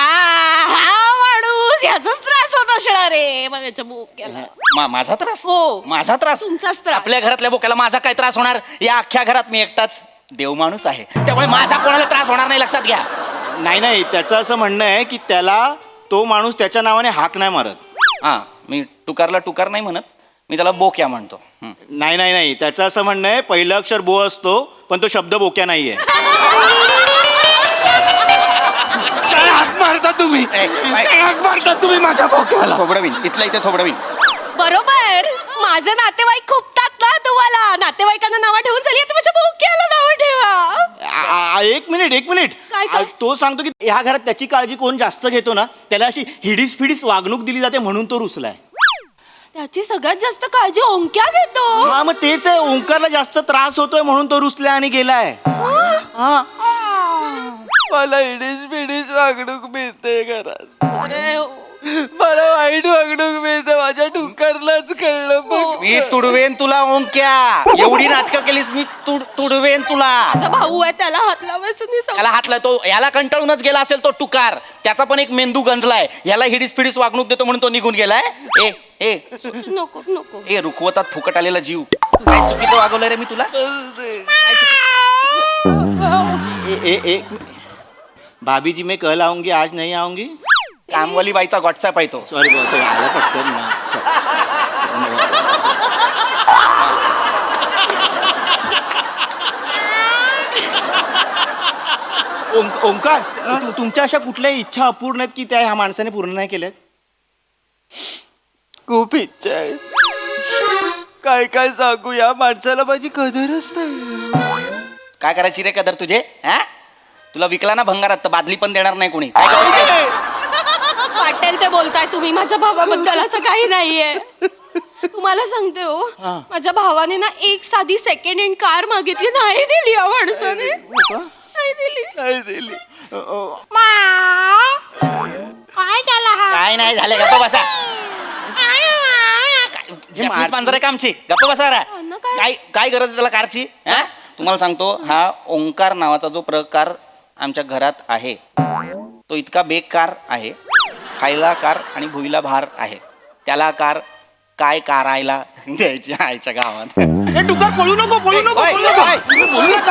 माणूस याचाच त्रास होत असणार रे माझ्या बोक्याला. माझा त्रास? हो. माझा त्रास? तुमचाच त्रास. आपल्या घरातल्या बोक्याला माझा काय त्रास होणार? या अख्ख्या घरात मी एकटाच देव माणूस आहे त्यामुळे माझा कोणाला त्रास होणार नाही. लक्षात घ्या. नाही त्याचं असं म्हणणं आहे की त्याला तो माणूस त्याच्या नावाने हाक नाही मारत. हा मी टुकारला टुकार नाही म्हणत. मी त्याला बोक्या म्हणतो. नाही त्याचं असं म्हणणं आहे पहिलं अक्षर बो असतो पण तो शब्द बोक्या नाहीये. काय हाक मारता तुम्ही? काय हाक मारता तुम्ही माझ्या बोक्याला? थोबडवीन इथल्या इथे थोबडवीन. बरोबर माझे नातेवाईक खूपतात ना तुम्हाला. नातेवाईकांना नावं ठेवून झाली आता माझ्या बोक्याला नावं ठेवा. एक मिनिट काय? तो सांगतो की ह्या घरात त्याची काळजी कोण जास्त घेतो ना त्याला अशी हिडीस फिडीस वागणूक दिली जाते म्हणून तो रुसलाय. त्याची सगळ्यात जास्त काळजी ओंक्या घेतो. हा मग तेच आहे. ओंकारला जास्त त्रास होतोय म्हणून तो रुसलाय आणि गेलाय. हा मला हिडीस बिडीस वागणूक मिळते घरात. अरे मला वाईट वागणूक मिळते. माझ्या टुकारलाच कळलं बघ. मी तुडवेन तुला ओंक्या. एवढी नाटकं केलीस मी तुडवेन तुला. माझा भाऊ आहे त्याला हात लावायचं नाही सांग. याला हातला तो याला कंटाळूनच गेला असेल तो टुकार. त्याचा पण एक मेंदू गंजलाय. याला हिडीस फिडीस वागणूक देतो म्हणून तो निघून गेलाय. ए नको ए रुखवतात फुकट आलेला जीव. काय चुकीचं वागवलंय रे मी तुला? एक भाभी जी मैं कल आऊंगी आज नहीं आऊंगी. कामवाली बाईचा व्हॉट्सअप आहे तो. सॉरी बोलतो आलं पटकन ना. ओंकार तुमच्या अशा कुठल्याही इच्छा अपूर्ण आहेत की त्या ह्या माणसाने पूर्ण नाही केल्यात? खूप इच्छा आहे. काय काय सांगू या माणसाला माझी कदरच नाही. काय करायची रे कदर तुझे? हा तुला विकला ना भंगारात तर बादली पण देणार नाही कोणी. काय करायचं? वाटेल ते बोलताय तुम्ही. माझ्या भावाबद्दल असं काही नाहीये. तुम्हाला सांगते हो माझ्या भावाने ना एक साधी सेकंड हँड कार मागितली नाही दिली या माणसाने. नाही दिली. काय नाही झालं. गप्प बसा. मांजरे कामची. गप्प बसा रा. काय काय गरज आहे त्याला कारची? हा तुम्हाला सांगतो हा ओंकार नावाचा जो प्रकार आमच्या घरात आहे तो इतका बेकार आहे. खायला कार आणि भुईला भार आहे. त्याला कार काय कारायला द्यायची आईच्या गावात. टुकार पळू नको बोलू नका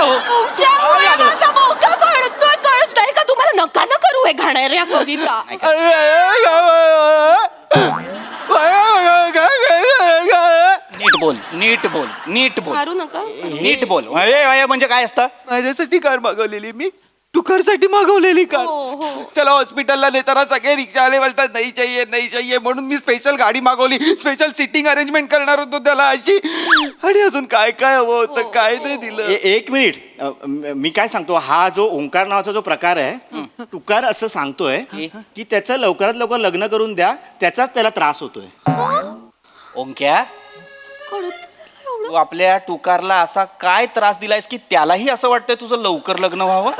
हो. तुमच्यामुळे माझा बोका पडतोय कळतंय का तुम्हाला? नका न करू हे घाणेरड्या कविता. नीट बोल. मारू नका. नीट बोल. म्हणजे काय असतं? माझ्यासाठी कार मागवलेली मी. टुकारसाठी मागवलेली कार. हो. त्याला हॉस्पिटलला नेताना सगळे रिक्षावाले बोलतात नाही चाहिए म्हणून मी स्पेशल गाडी मागवली. स्पेशल सिटिंग अरेंजमेंट करणार होतो त्याला अशी. आणि अजून काय काय हवं होतं काय नाही दिलं. एक मिनिट मी काय सांगतो. हा जो ओंकार नावाचा जो प्रकार आहे टुकार असं सांगतोय की त्याचं लवकरात लवकर लग्न करून द्या. त्याचाच त्याला त्रास होतोय. ओंक्या तू आपल्या टुकारला असा काय त्रास दिलायस की त्यालाही असं वाटतंय तुझं लवकर लग्न व्हावं?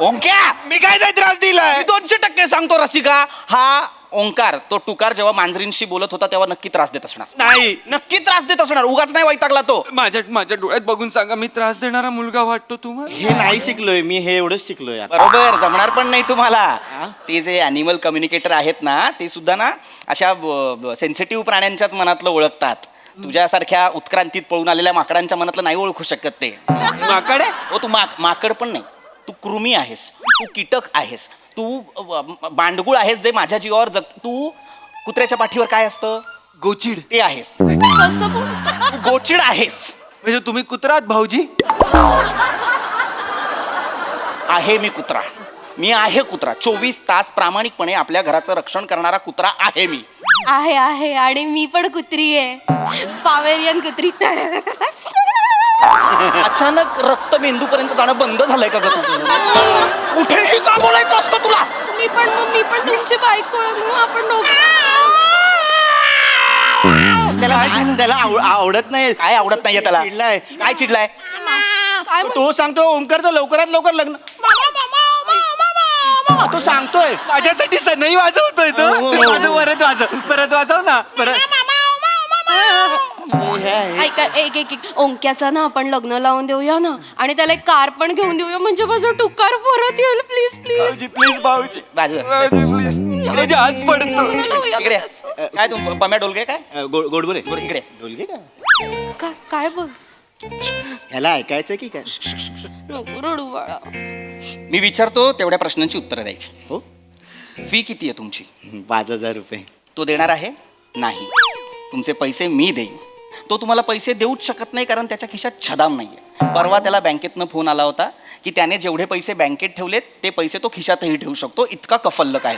ओंक्या मी काय नाही त्रास दिलाय? 200% सांगतो रसिका. हा ओंकार तो टुकार जेव्हा मांजरींशी बोलत होता तेव्हा नक्की त्रास देत असणार. नाही नक्की त्रास देत असणार, उगाच नाही वैतागला तो. माझ्या डोळ्यात बघून सांगा, मी त्रास देणारा मुलगा वाटतो तुम्हाला? हे नाही शिकलोय मी, हे एवढंच शिकलोय आता. बरोबर, जमणार पण नाही तुम्हाला. ते जे अॅनिमल कम्युनिकेटर आहेत ना, ते सुद्धा ना अशा सेन्सिटिव्ह प्राण्यांच्याच मनातलं ओळखतात. तुझ्यासारख्या उत्क्रांतीत पळून आलेल्या माकडांच्या मनातलं नाही ओळखू शकत ते. माकड आहे? हो, तू माकड पण नाही, तू कृमी आहेस, तू कीटक आहेस, तू बांडगुळ आहेस जे माझ्या जीवावर तू कुत्र्याच्या पाठीवर काय असतं? गोचिड. ते आहेस. कसं बोल तू गोचिड आहेस. म्हणजे तुम्ही कुत्रात भाऊजी? आहे मी कुत्रा. मी आहे कुत्रा. 24 तास प्रामाणिकपणे आपल्या घराचं रक्षण करणारा कुत्रा आहे मी. आहे आणि मी पण कुत्री आहे, पावेरियन कुत्री. अचानक रक्त मेंदूपर्यंत जाणं बंद झालंय का ग तुझं? कुठेही का बोलायचं असतं तुला? मी पण तुमची बायको आहे, मग आपण त्याला आवडत नाही. काय आवडत नाहीये त्याला? चिडलाय. काय चिडलाय? काय तो सांगतो ओंकारचं लवकरात लवकर लग्न. तो सांगतोय माझ्यासाठी सनई वाजवतोय तो. परत वाजव ना परत. ऐका, एक ओंक्याचं ना आपण लग्न लावून देऊया ना, आणि त्याला एक कार पण घेऊन देऊया, म्हणजे माझं टुकार परत येईल. प्लीज प्लीज भाऊजी प्लीज भाऊजी. बाजूला. भाऊजी प्लीज. माझे हात पडतो. इकडे ये. काय तू पम्या डोलगे काय? गोडबोले इकडे. डोलगे का? काय बोल? ह्याला ऐकायचंय की काय? नको रडू बाळा. मी विचारतो तेवढ्या प्रश्नांची उत्तरं द्यायची. हो, फी किती आहे तुमची? 5,000 रुपये. तो देणार आहे? नाही. तुमचे पैसे मी देईन. तो तुम्हाला पैसे देऊच शकत नाही कारण त्याच्या खिशात छदाम नाहीये. परवा त्याला बँकेतनं फोन आला होता की त्याने जेवढे पैसे बँकेत ठेवलेत ते पैसे तो खिशातही ठेवू शकतो, इतका कफल्लक आहे.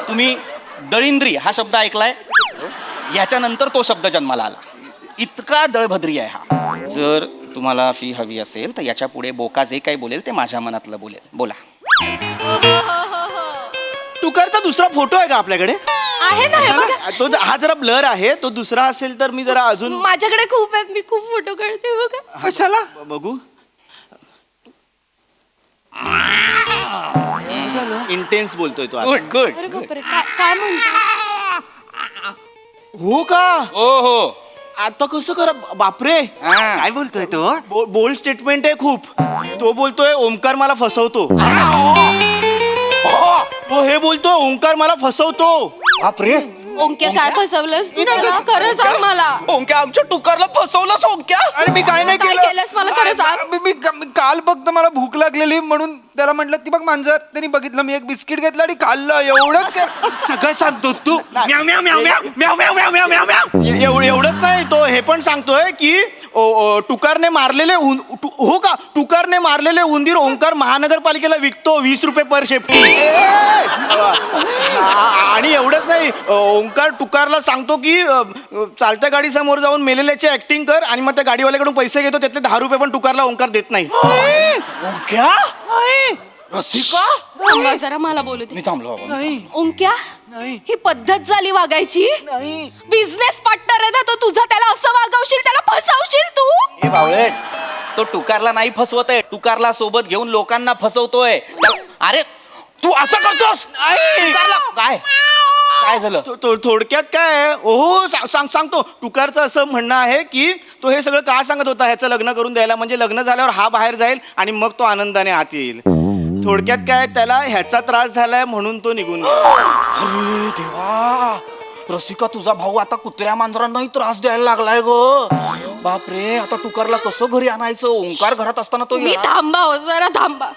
तुम्ही दळिंद्री हा शब्द ऐकलाय? याच्यानंतर तो शब्द जन्माला आला. इतका दळभद्री आहे हा. जर तुम्हाला फी हवी असेल तर याच्या पुढे बोका जे काही बोलेल ते माझ्या मनातलं बोलेल. बोला. टुकारचा दुसरा फोटो आहे का आपल्याकडे? आहे ना, हे बघा. तो हा जरा ब्लर आहे. तो दुसरा असेल तर मी जरा अजून माझ्याकडे खूप आहेत, मी खूप फोटो काढते बघा. कशाला? बघू. इंटेन्स बोलतोय तो आता. Good good. अरे बापरे, काय म्हणतो? हो का? हो हो. आता कसं करा? बापरे, काय बोलतोय तो? बोल्ड स्टेटमेंट आहे खूप. तो बोलतोय ओंकार मला फसवतो. तो हे बोलतो ओंकार मला फसवतो. बापरे. ओंक्या काय फसवलंस तू त्याला? खरं सांग मला. ओंक्या आमच्या टुकारला फसवलंस ओंक्या? अरे मी काय नाही काय केलं. केलंस मला खरं सांग. मी काल फक्त मला भूक लागलेली म्हणून त्याला म्हटलं ती बघ मांजर. त्यांनी बघितलं, मी एक बिस्किट घेतलं आणि खाल्लं. एवढंच. सगळं सांगतोस तू? म्याव म्याव म्याव म्याव म्याव म्याव म्याव म्याव म्याव म्याव. एवढंच नाही, तो हे पण सांगतोय की टुकारने मारलेले हो का? टुकारने मारलेले उंदीर ओंकार महानगरपालिकेला विकतो 20 रुपये पर शेफ्टी. आणि एवढंच नाही, ओंकार टुकारला सांगतो की चालत्या गाडी समोर जाऊन मेलेल्याची ऍक्टिंग कर आणि मग त्या गाडीवाल्याकडून पैसे घेतो, त्यातले 10 रुपये पण टुकारला ओंकार देत नाही. ओंक्या? रसिका? थांबा जरा, मला बोलू दे. मी थांबलो बाबा. ओंक्या, ही पद्धत झाली वागायची? बिझनेस पार्टनर आहे ना तो तुझा, त्याला असं वागवशील, त्याला फसवशील तू? हे बावळट, तो टुकारला नाही फसवत आहे, टुकारला सोबत घेऊन लोकांना फसवतोय. अरे तू असं करतोस? टुकारला काय काय झालं? थोडक्यात काय आहे? हो सांगतो. टुकारचं असं म्हणणं आहे की तो हे सगळं का सांगत होता ह्याचं लग्न करून द्यायला, म्हणजे लग्न झाल्यावर हा बाहेर जाईल आणि मग तो आनंदाने आत येईल. थोडक्यात काय, त्याला ह्याचा त्रास झालाय म्हणून तो निघून गेला. अरे देवा, रसिका तुझा भाऊ आता कुत्र्या मांजरांनाही त्रास द्यायला लागलाय ग. बापरे, आता टुकारला कसं घरी आणायचं? ओंकार घरात असताना तो मी थांबा हो, जरा थांबा.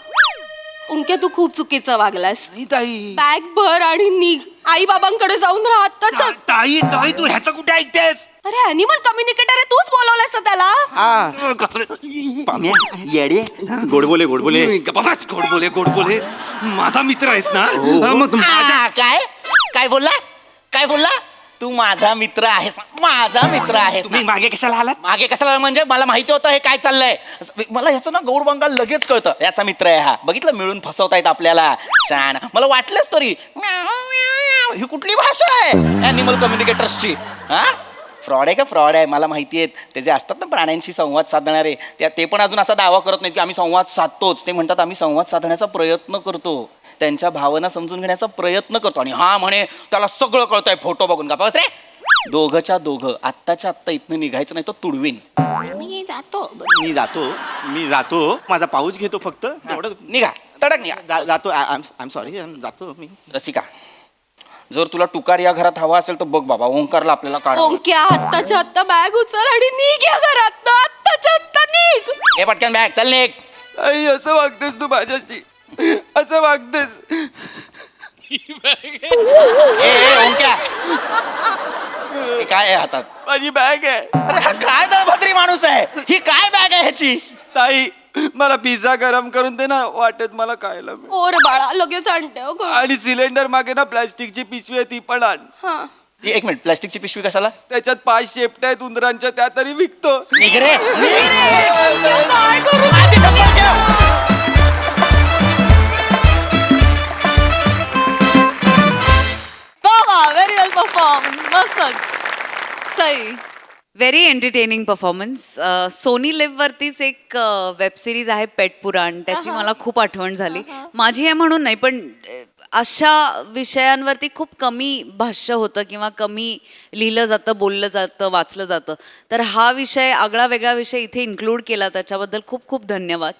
ओंक्या, तू खूप चुकीचं वागलास. बॅग भर आणि निघ. आई बाबांकडे जाऊन राहत. ताई ताई तू ह्याचं कुठे ऐकतेस? अरे अॅनिमल कम्युनिकेटर आहे, तूच बोलवलंस ना त्याला. येडे. गोडबोले गोड बोले. माझा मित्र आहेस ना? मग काय काय बोलला? काय बोलला? तू माझा मित्र आहेस. माझा मित्र आहेस. तुम्ही मागे कशाला आलात? मागे कशाला म्हणजे मला माहिती होतं हे काय चाललंय. मला ह्याचं ना गौड बंगाल लगेच कळतं. याचा मित्र आहे हा. बघितलं, मिळून फसवतायत आपल्याला. छान. मला वाटलंच तरी ही कुठली भाषा आहे ॲनिमल कम्युनिकेटर्सची? हा, फ्रॉड आहे का फ्रॉड आहे मला माहिती आहेत ते जे असतात ना प्राण्यांशी संवाद साधणारे ते पण अजून असा दावा करत नाहीत की आम्ही संवाद साधतोच. ते म्हणतात आम्ही संवाद साधण्याचा प्रयत्न करतो, त्यांच्या भावना समजून घेण्याचा प्रयत्न करतो. आणि हा म्हणे त्याला सगळं कळतंय फोटो बघून. का बस रे, दोघंच्या दोघं आत्ताच्या आत्ता इथनं निघायचं नाही तर तुडवीन. मी जातो माझा पाऊच घेतो फक्त तेवढंच. निघा, तडक निघा. जातो. आय एम सॉरी, जातो मी. रसिका, जर तुला टुकार या घरात हवा असेल तर बघ बाबा, ओंकारला आपल्याला काढ. ओंक्या आत्ताच्या आत्ता बॅग उचल आणि निघ या घरात. आत्ताच्या आत्ता निघ. हे पटकन बॅग चल निघ. आई असं वागतेस तू माझ्याशी, असं वागतेस. ए ओंक्या, हे काय आहे हातात? माझी बॅग आहे. अरे हा काय दळभद्री माणूस आहे, ही काय बॅग आहे ह्याची? ताई मला पिझ्झा गरम करून दे ना, वाटत मला खायला मिळेल. ओ रे बाळा, लगेच आणते हो गं. आणि सिलेंडर मागे ना प्लॅस्टिकची पिशवी आहे ती पण आण. हा. एक मिनिट, प्लास्टिकची पिशवी कशाला? त्याच्यात 5 शेपट्या आहेत उंदरांच्या, त्या तरी विकतो. निघ रे. काय करू? माझी चप्पल ठेव. Very well perform. मस्तच. Sai. Very entertaining performance. Sony Liv वरतीच एक वेब सिरीज आहे पेट पुराण, त्याची मला खूप आठवण झाली. माझी आहे म्हणून नाही, पण अशा विषयांवरती खूप कमी भाष्य होतं किंवा कमी लिहिलं जातं, बोललं जातं, वाचलं जातं. तर हा विषय, आगळा वेगळा विषय इथे इन्क्लूड केला, त्याच्याबद्दल खूप खूप धन्यवाद.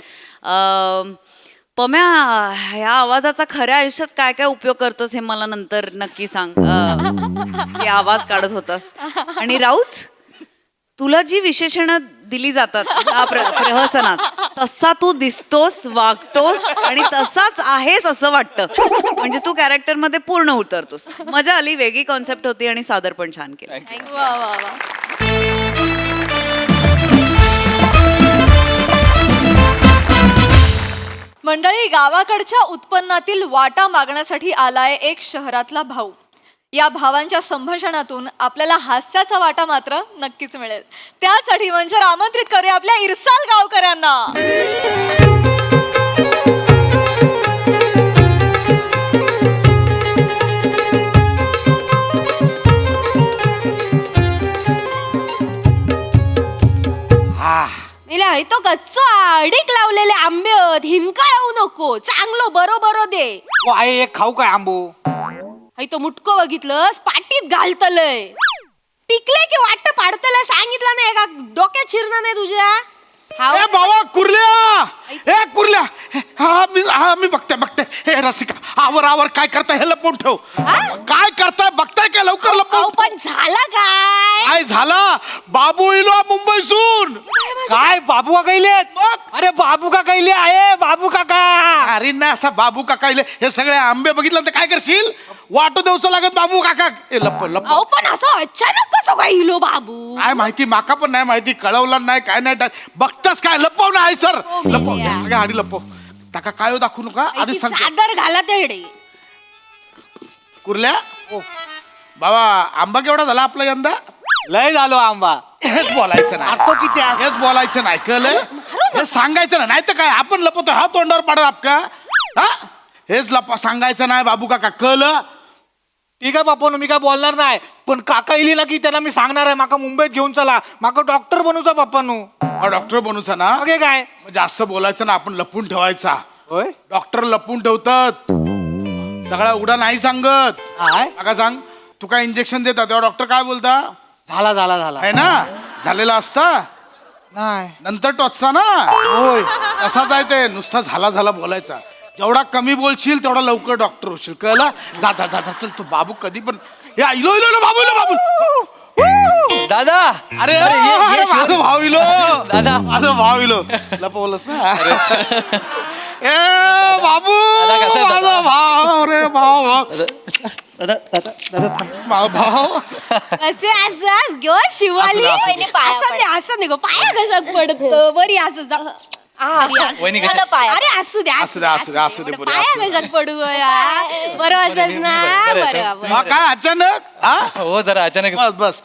पम्या, ह्या आवाजाचा खऱ्या आयुष्यात काय काय उपयोग करतोस हे मला नंतर नक्की सांग. की आवाज काढत होतास. आणि राऊत, तुला जी विशेषणं दिली जातात या प्रहसनात, तसा तू दिसतोस, वागतोस आणि तसाच आहेस असं वाटतं. म्हणजे तू कॅरेक्टर मध्ये पूर्ण उतरतोस. मजा आली, वेगळी कॉन्सेप्ट होती आणि सादर पण छान केलं. वा वा वा. मंडळी, गावाकडच्या उत्पन्नातील वाटा मागण्यासाठी आलाय एक शहरातला भाऊ. या भावांच्या संभाषणातून आपल्याला हास्याचा वाटा मात्र नक्कीच मिळेल. त्यासाठी मंचावर आमंत्रित करूया आपल्या इरसाल गावकऱ्यांना. मेला, हे तो कच्चो अडीक लावलेले आंबे आहेत. हिंकाळू नको, चांगलं बरोबर दे. आहे एक खाऊ काय आंबो? हे तो मुटको बघितलंस, पाटीत घालतलंय. पिकले की वाटत पाडतलंय. सांगितलं नाही का, डोक्यात शिरणार नाही तुझ्या. ए बाबा, कुर्ल्या. मी बघते. हे रसिका, आवर काय करताय हे लपवून ठेव. काय करताय बघताय काय, लवकर लपवून. पण झालं काय झाला? बाबू इलो मुंबईसून. काय बाबू का कैले? अरे बाबू का कैले आहे, बाबू काका. अरे नाही, असा बाबू काका इले. हे सगळे आंबे बघितलं तर काय करशील? वाटो देऊचं लागत बाबू काका. लप पण असं अचानक कसं काय इलो बाबू? काय माहिती, माका पण नाही माहिती, कळवलं नाही काय नाही. बघतास काय, लपव नाही सर, लपव. या सगळ्या आधी लपव. टाका काय दाखवू नका, आधी सांग. चादर घाला तेडे. कुर्ल्या, बाबा आंबा केवढा झाला आपला यंदा? लय झालो आंबा. हेच बोलायचं नाही. तो किती आहे? हेच बोलायचं नाही, कळलं? हे सांगायचं नाही तर काय आपण लपवतो, हा तोंडावर पाडत आपका. हा, हेच सांगायचं नाही बाबू काका, कळलं? ठीक आहे बापून, मी काय बोलणार नाही. पण काका इली ना की त्याला मी सांगणार आहे, माका मुंबईत घेऊन चला, माका डॉक्टर बनूचा बाप्पानू. डॉक्टर बनूचा ना? ओके काय जास्त बोलायचं ना, आपण लपून ठेवायचा. होय, डॉक्टर लपून ठेवतात, सगळा उडा नाही सांगत. काका सांग, तू काय इंजेक्शन देता तेव्हा डॉक्टर काय बोलता? झाला आहे ना, झालेला असता नाही नंतर टोचता ना. होय. तसाच आहे ते, नुसता झाला बोलायचा. जेवढा कमी बोलशील तेवढा लवकर डॉक्टर होशील, कळलं? जा चल. तू बाबू कधी पण इलो बाबू. दादा. अरे माझं भाऊ इलो, माझं भाऊ इलो. लपवलंस ना. ए बाबू, माझा भाऊ रे, भाऊ. असे असं घेऊ शिवाली. असं नाही गो, पाया कशात पडत बरी असं. अरे असू दे पाया कशात पडू बरं असच ना. बरं काय अचानक? हो जरा अचानक. बस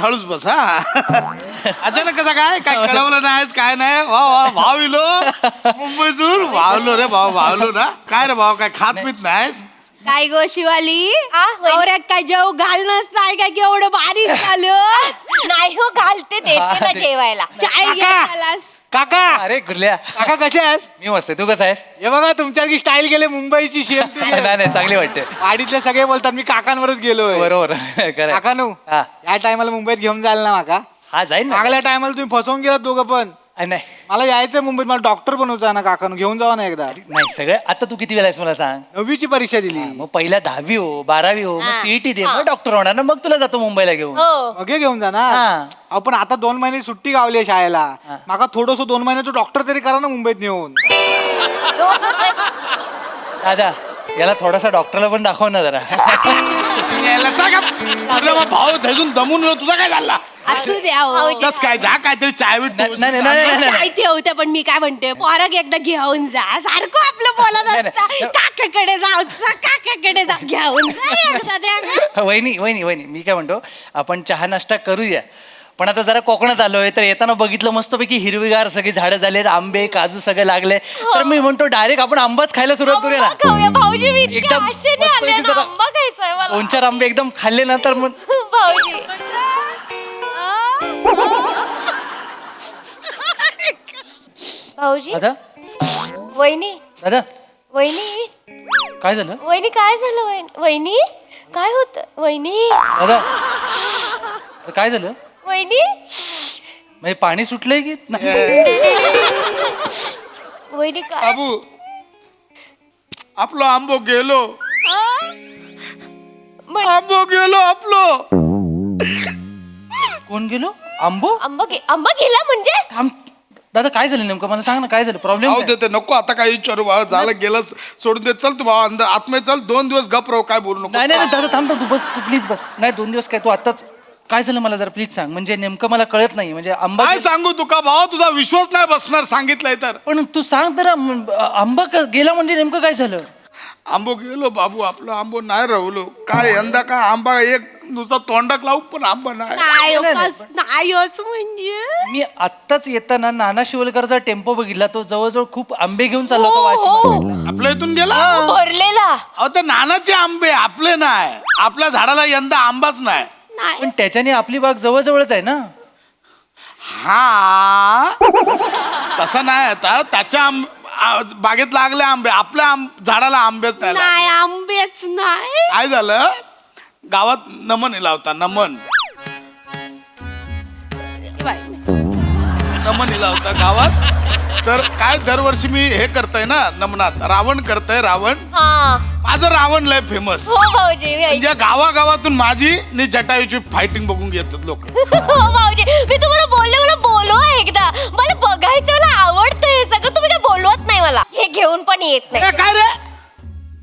हळूच बस. हा, अचानक कसा काय कळवलं नाहीस काय नाही? वा भाव इलो मुंबईतून. भावलो रे भाऊ, भावलो ना. काय रे भाऊ, काय खात पीत नाहीस? काय गो शिवाली आ, वहिनी. नवऱ्यात काय जेव घाल नसताय काय की एवढं बारीक झालं नाही हो घालते देते ना जेवायला चाय घ्यायलास काका अरे गुरल्या काका कसे आहेत मी मस्त आहे. तू कसा आहेस? हे बघा तुमच्यासारखी स्टाईल गेले मुंबईची नाही नाही चांगली वाटते. वाडीतले सगळे बोलतात मी काकांवरच गेलोय बरोबर खरं काका नो हा. या टायमाला मुंबईत घेऊन जायला ना माका हा जाईन ना. मागल्या टायमाला तुम्ही फसवून गेलात दोघं पण नाही मला यायचंय मुंबईत मला डॉक्टर बनवचा ना काकानं घेऊन जावा ना एकदा नाही सगळं आता तू किती वेळा आहेस मला सांग. 9वी ची परीक्षा दिली मग पहिला 10वी हो 12वी हो मग सीईटी दे मग डॉक्टर होणार ना मग तुला जातो मुंबईला घेऊन. हो मग हे घेऊन जाणार हा. अहो पण आता 2 महिने सुट्टी गावली आहे शाळेला माका थोडस 2 महिन्याचं डॉक्टर तरी करा ना मुंबईत नेऊन दादा याला थोडासा डॉक्टरला पण दाखव ना जरा. यायला जा का? अरे मग भाऊ धजून दमून राहिलो. तुझा काय झाला असू द्या हो. जस काय जा काहीतरी चाय बीट ठेव. नाही, नाही, नाही, नाही, नाही. काय ठेवते पण मी काय म्हणते पोरग एकदा घेऊन जा सारखं आपलं बोलत नाही, असता नाही. काकाकडे जाऊ काकाकडे जा घेऊन जा एकदा त्या वहिनी वहिनी वहिनी मी काय म्हणतो आपण चहा नाश्ता करूया पण आता जरा कोकणात आलोय तर येताना बघितलं मस्तपैकी हिरवीगार सगळी झाडं झालेत आंबे काजू सगळे लागले तर मी म्हणतो डायरेक्ट आपण आंबाच खायला सुरुवात करूया आंबा खाऊया भाऊजी मी इतक्या एकदम आशेने मस्तपैकी आले ना जरा आंबा खायचाय मला 2-4 आंबे एकदम खाल्ले ना तर मग भाऊजी भाऊजी दादा वहिनी दादा वहिनी काय झालं वहिनी काय झालं वहिनी काय होत वहिनी दादा काय झालं वहिनी म्हणजे पाणी सुटलंय की नाही? वहिनी काय बाबू आपलो आंबो गेलो आंबो गेलो आपलो कोण गेलो आंबो आंबा गेला म्हणजे थांब दादा काय झालं नेमकं मला सांग ना काय झालं प्रॉब्लेम भाऊ देते नको आता काही विचारू भाऊ झालं गेलं सोडून दे चल तू भाऊ अंदर आतमध्ये चल 2 दिवस गप राहू काय बोलू नको नाही नाही दादा थांब तू बस तू प्लीज बस नाही 2 दिवस काय तू आताच काय झालं मला जरा प्लीज सांग म्हणजे नेमकं मला कळत नाही म्हणजे आंबा काय सांगू तुका भाऊ तुझा विश्वास नाही बसणार सांगितलंय तर पण तू सांग तर आंबा गेला म्हणजे नेमकं काय झालं आंबो गेलो बाबू आपलं आंबो नाही राहुलो काय यंदा काय आंबा एक नुसता तोंडाक लावू पण आंबा नाही नाहीच म्हणजे मी आत्ताच येताना नाना शिवलकरचा टेम्पो बघितला तो जवळजवळ खूप आंबे घेऊन चालला होता वाशिममध्ये. आपल्या इथून गेला भरलेला अहो ते नानाचे आंबे आपले नाही आपल्या झाडाला यंदा आंबाच नाही पण त्याच्याने आपली बाग जवळजवळच आहे ना हा तसं नाही आता त्याच्या बागेत लागले आंबे आपल्या झाडाला आंबेच नाही लागले. नाही आंबेच नाही काय झालं गावात नमन लावता नमन लावता गावात तर काय दरवर्षी मी हे करतोय ना नमनात रावण करतोय रावण हा माझं रावण लय फेमस हो भाऊजी मी म्हणजे गावागावातून माझी नि जटायूची फायटिंग बघून घेतात लोक हो भाऊजी मी तुम्हाला बोलले मला बोलवा एकदा मला बघायचं मला आवडतं हे सगळं तुम्ही काय बोलवत नाही मला हे घेऊन पण येत नाही काय रे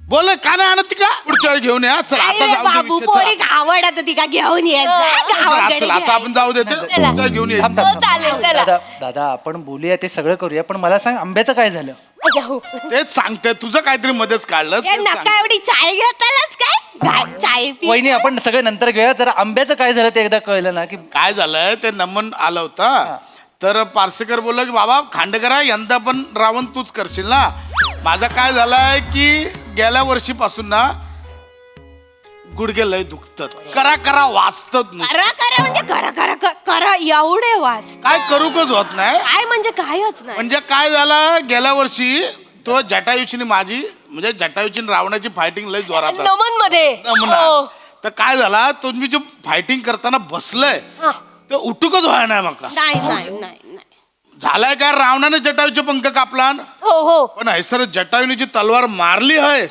बोल का नाही आणत का पुढच्या वेळी घेऊन या चल आता अरे जाऊ दे बाबू विषय, पोरी चला. आवडत ती का घेऊन येत जा, चला, गावाकडे चला, आता आपण जाऊ देते चला. पुढच्या घेऊन ये थांब, हो थांब, थांब. चालेल चला दादा दादा आपण बोलूया ते सगळं करूया पण मला सांग आंब्याचं काय झालं जाऊ. तेच सांगते तुझं काहीतरी मध्येच काढलं ए, तेच सांग. नका एवढी चाय घेतालाच काय चाय पी वहिनी आपण सगळं नंतर घेऊया जरा आंब्याचं काय झालं ते एकदा कळलं ना की काय झालंय ते नमन आलं होता तर पार्सेकर बोलला की बाबा खांडेकरा यंदा पण रावण तूच करशील ना माझं काय झालंय की गेल्या वर्षीपासून ना गुडघे लय दुखतात करा करा वाचतात करा करा म्हणजे करा करा करा एवढे वास काय करू कच होत नाही काय म्हणजे कायच नाही म्हणजे काय झालं गेल्या वर्षी तो जटायूची माझी म्हणजे जटायूची रावणाची फायटिंग लय जोरात असते. नमन मध्ये नमना. हो. तर काय झाला तुम्ही जे फायटिंग करताना बसलंय ते उठूकच व्हाय नाही मका नाही नाही नाही नाही झालाय काय रावणाने जटायूचे पंख कापला हो हो पण हैसर जटायूने जी तलवार मारली आहे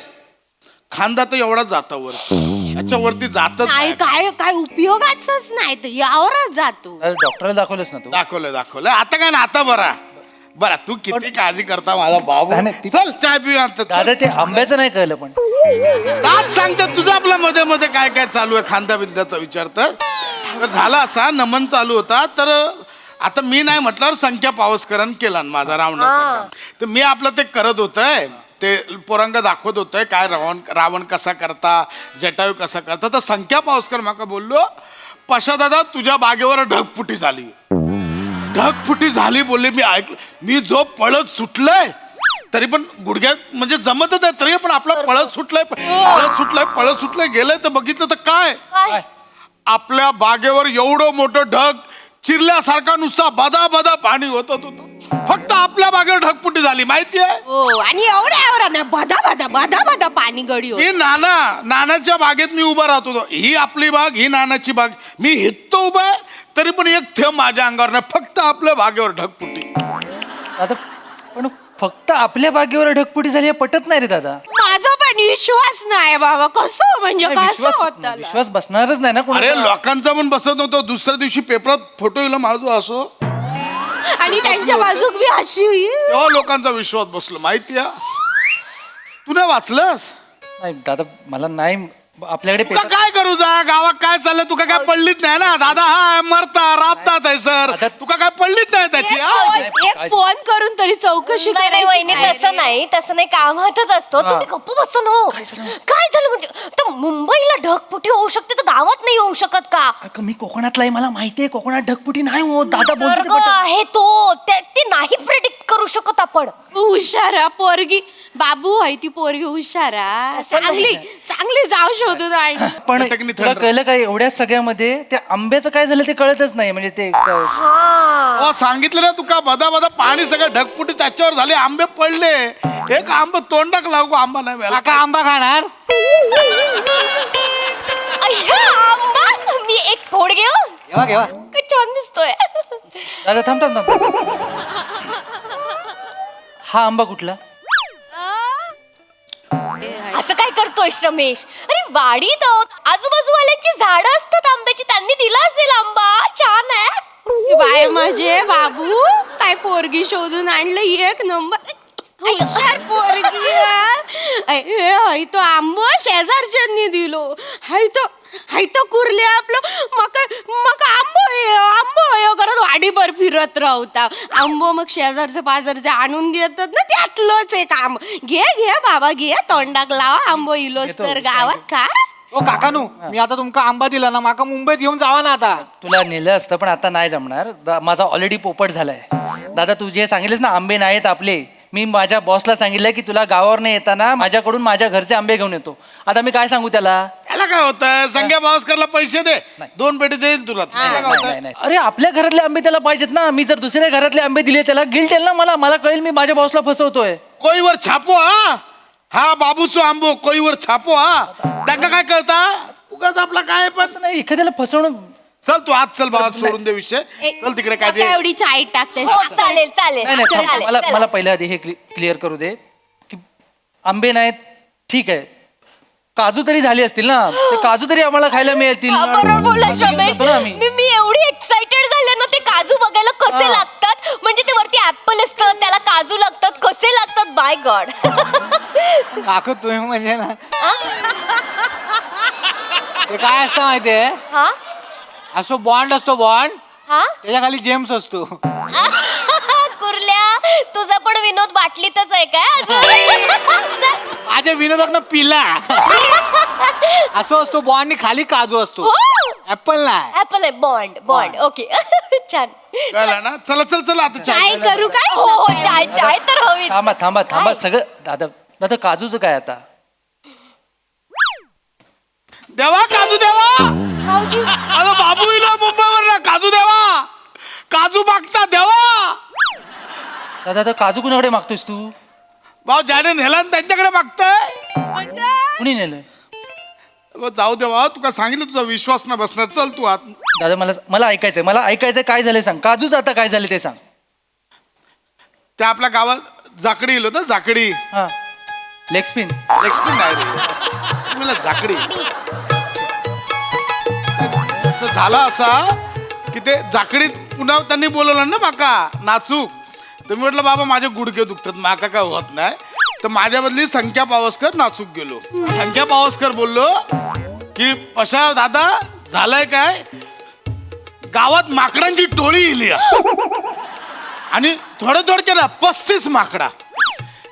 खांदा तर एवढा जाता वर त्याच्यावरती जातच नाही काय काय उपयोगाच नाही तर यावरच जातो डॉक्टरला दाखवलंस ना तू दाखवलंय आता काय ना आता बरा तू किती काळजी करता माझा बाबू नाही, नाही, ती- चल चाय पिऊया दादा ते आंब्याचं नाही कळलं पण आज सांगते तुझं आपल्या मध्ये मध्ये काय काय चालू आहे खांदा बिंद्याचा विचारतं तर झाला असा नमन चालू होता तर आता मी नाही म्हटल्यावर संख्या पावसकरण केला ना माझा रावणाचा काम. तर मी आपलं ते करत होतंय ते पोरंग दाखवत होतंय काय रावण कसा करता जटायू कसा करता तर संख्या पावसकर माका बोललो पशा दादा तुझ्या बागेवर ढगफुटी झाली ढगफुटी झाली बोलले मी ऐकलं मी जो पळत सुटलंय तरी पण गुडघ्यात म्हणजे जमतच आहे तरी पण आपला पळत सुटलंय गेलंय तर बघितलं तर काय काय आपल्या बागेवर एवढं मोठं ढग चिरल्यासारखा नुसता बदा बदा पाणी होत होतं फक्त आपल्या बागेवर ढगपुटी झाली माहितीये हो आणि एवढ्या बदा पाणी गडी मी नानाच्या बागेत मी उभा राहत होतो ही आपली बाग ही नानाची बाग मी हित्तो उभा आहे तरी पण एक थेंब माझ्या अंगावर नाही फक्त आपल्या बागेवर ढगपुटी आता पण फक्त आपल्या बागेवर ढगपुटी झाली हे पटत नाही रे दादा. माझा पण विश्वास नाही बाबा कसं म्हणजे नाही, कसं होतं विश्वास बसणारच नाही ना अरे कोणाचा. लोकांचा पण बसत नव्हतो दुसऱ्या दिवशी पेपरात फोटो येईल माझं असो आणि त्यांच्या बाजूक बी अशी होई. तेव्हा लोकांचा विश्वास बसलो माहितीये तू नाही वाचलंस नाही दादा मला नाही आपल्याकडे तुका पेपर काय करू जा गावात काय चाललंय तुका काय पडलीच नाही ना दादा हा मरता राबतात आहे सर आता- तुका काय पडलीच नाही त्याची हा? एक फोन करून तरी चौकशी नाही नाही वहिनी तसं नाही कामातच असतो तुम्ही गप्प बसून हो काय झालं म्हणजे तर मुंबईला ढगपुटी होऊ शकते तर गावात नाही होऊ शकत का अगं, मी कोकणातला आहे मला माहितीये कोकणात ढगपुटी नाही हो दादा बोलतो ते निसर्ग पटत. आहे तो ते नाही प्रेडिक्ट करू शकत आपण हुशारा पोरगी बाबू आहे ती पोरगी हुशारा चांगली जाऊ शोधून आणि पण घटकनी तुला थंड. कळलं काय एवढ्या सगळ्यामध्ये त्या आंब्याचं काय झालं ते कळतच नाही म्हणजे ते अहो, सांगितलं ना तुका बदा बदा पाणी सगळं ढगपुटी त्याच्यावर झाले आंबे पडले एक आंबा तोंडाक लागू आंबा नाही मिळाला काका आंबा खाणार अय्या, आंबा मी एक फोड घेऊ घेवा काय छान दिसतोय दादा थांब थांब थांब हा आंबा कुठला असं काय करतोय रमेश अरे वाडीत आहोत आजूबाजूवाल्यांची झाडं असतात आंब्याची त्यांनी दिला असेल आंबा छान आहे बाय माझे बाबू काय पोरगी शोधून आणलं एक नंबर हुशार पोरगी हाय तो आंबो शेजारच्यांनी दिलो हाय तो कुर्ले आपलं मग आंबो करत वाडीभर फिरत राहता आंबो मग शेजारचे पाजारचे आणून देतात ना त्यातलंच एक आंब घे बाबा घे तोंडाक लावा आंबो इलोस तर गावात का ओ काकानू मी आता तुमका आंबा दिला ना माका मुंबईत घेऊन जावा ना आता तुला नेलं असतं पण आता नाही जमणार माझा ऑलरेडी पोपट झालाय दादा तू जे सांगितलेस ना आंबे नाहीत आपले मी माझ्या बॉसला सांगितलं की तुला गावावर नाही येताना माझ्याकडून माझ्या घरचे आंबे घेऊन येतो आता मी काय सांगू त्याला त्याला काय होतंय संख्या भावस्करला पैसे दे 2 पेटी देईल तुला त्याला काय होतंय? नाही. अरे आपल्या घरातले आंबे त्याला पाहिजेत ना मी जर दुसऱ्या घरातले आंबे दिले त्याला गिल्ट येईल ना मला कळेल मी माझ्या बॉसला फसवतोय कोईवर छापो हा बाबूचो आंबो कोईवर छापो त्यांना काय कळता उगाच आपला काय पण असं नाही एखाद्याला फसवणं चल तू आज चल बाबा सोडून दे विषय चल तिकडे काय ते एवढी चाय टाकते हो चालेल नाही नाही थांब, चालेल मला चला. मला पहिल्या आधी हे क्लिअर करू दे की आंबे नाहीत ठीक आहे काजू तरी झाले असतील ना ते काजू तरी आम्हाला खायला मिळतील हा, बरोबर बोलला काजू घेऊन रमेश जातो ना आम्ही. मी एवढी एक्साइटेड झाले ना ते काजू बघायला कसे लागतात म्हणजे ते वरती ऍपल असतं त्याला काजू लागतात कसे लागतात बाय गॉड काकू तुम्ही म्हणजे ना ते काय असतं माहितीये हा असो बॉन्ड असतो बॉन्ड हा त्याच्या खाली जेम्स असतो कुर्ल्या तुझा पण विनोद बाटलीतच आहे काय अजून माझ्या विनोदात पिला असं असतो बॉन्ड आणि खाली काजू असतो ऍपल नाही ऍपल आहे बॉन्ड ओके छान कळलं ना चला चल चल आता चाय करू काय हो हो चाय तर हवी थांबा सगळं दादा काजूचं काय आता देवा काजू देवा भाऊजी अगं बाबू इलो मुंबईवर ना काजू देवा काजू मागता देवा दादा काजू कुणाकडे मागतोयस तू भाऊ ज्याने नेला ना त्यांच्याकडे मागताय कुणी नेलंय जाऊ देवा तुका सांगितलं तुझा विश्वास ना बसणार चल तू आत दादा मला ऐकायचंय काय झालंय सांग काजूचं आता काय झालं ते सांग त्या आपल्या गावात जाकडी इलो ना जाकडी हा लेग स्पिन एक्सपिन नाही रे मला जाकडी तर झाला असा की ते जाकडीत पुन्हा त्यांनी बोलवलं ना माका नाचूक तर मी म्हटलं बाबा माझे गुडघे दुखतात माका काय होत नाही तर माझ्या बदली संख्या पावसकर नाचूक गेलो संख्या पावसकर बोललो की पशा दादा झालंय काय गावात माकडांची टोळी इली आणि थोडं केलं 35 माकडा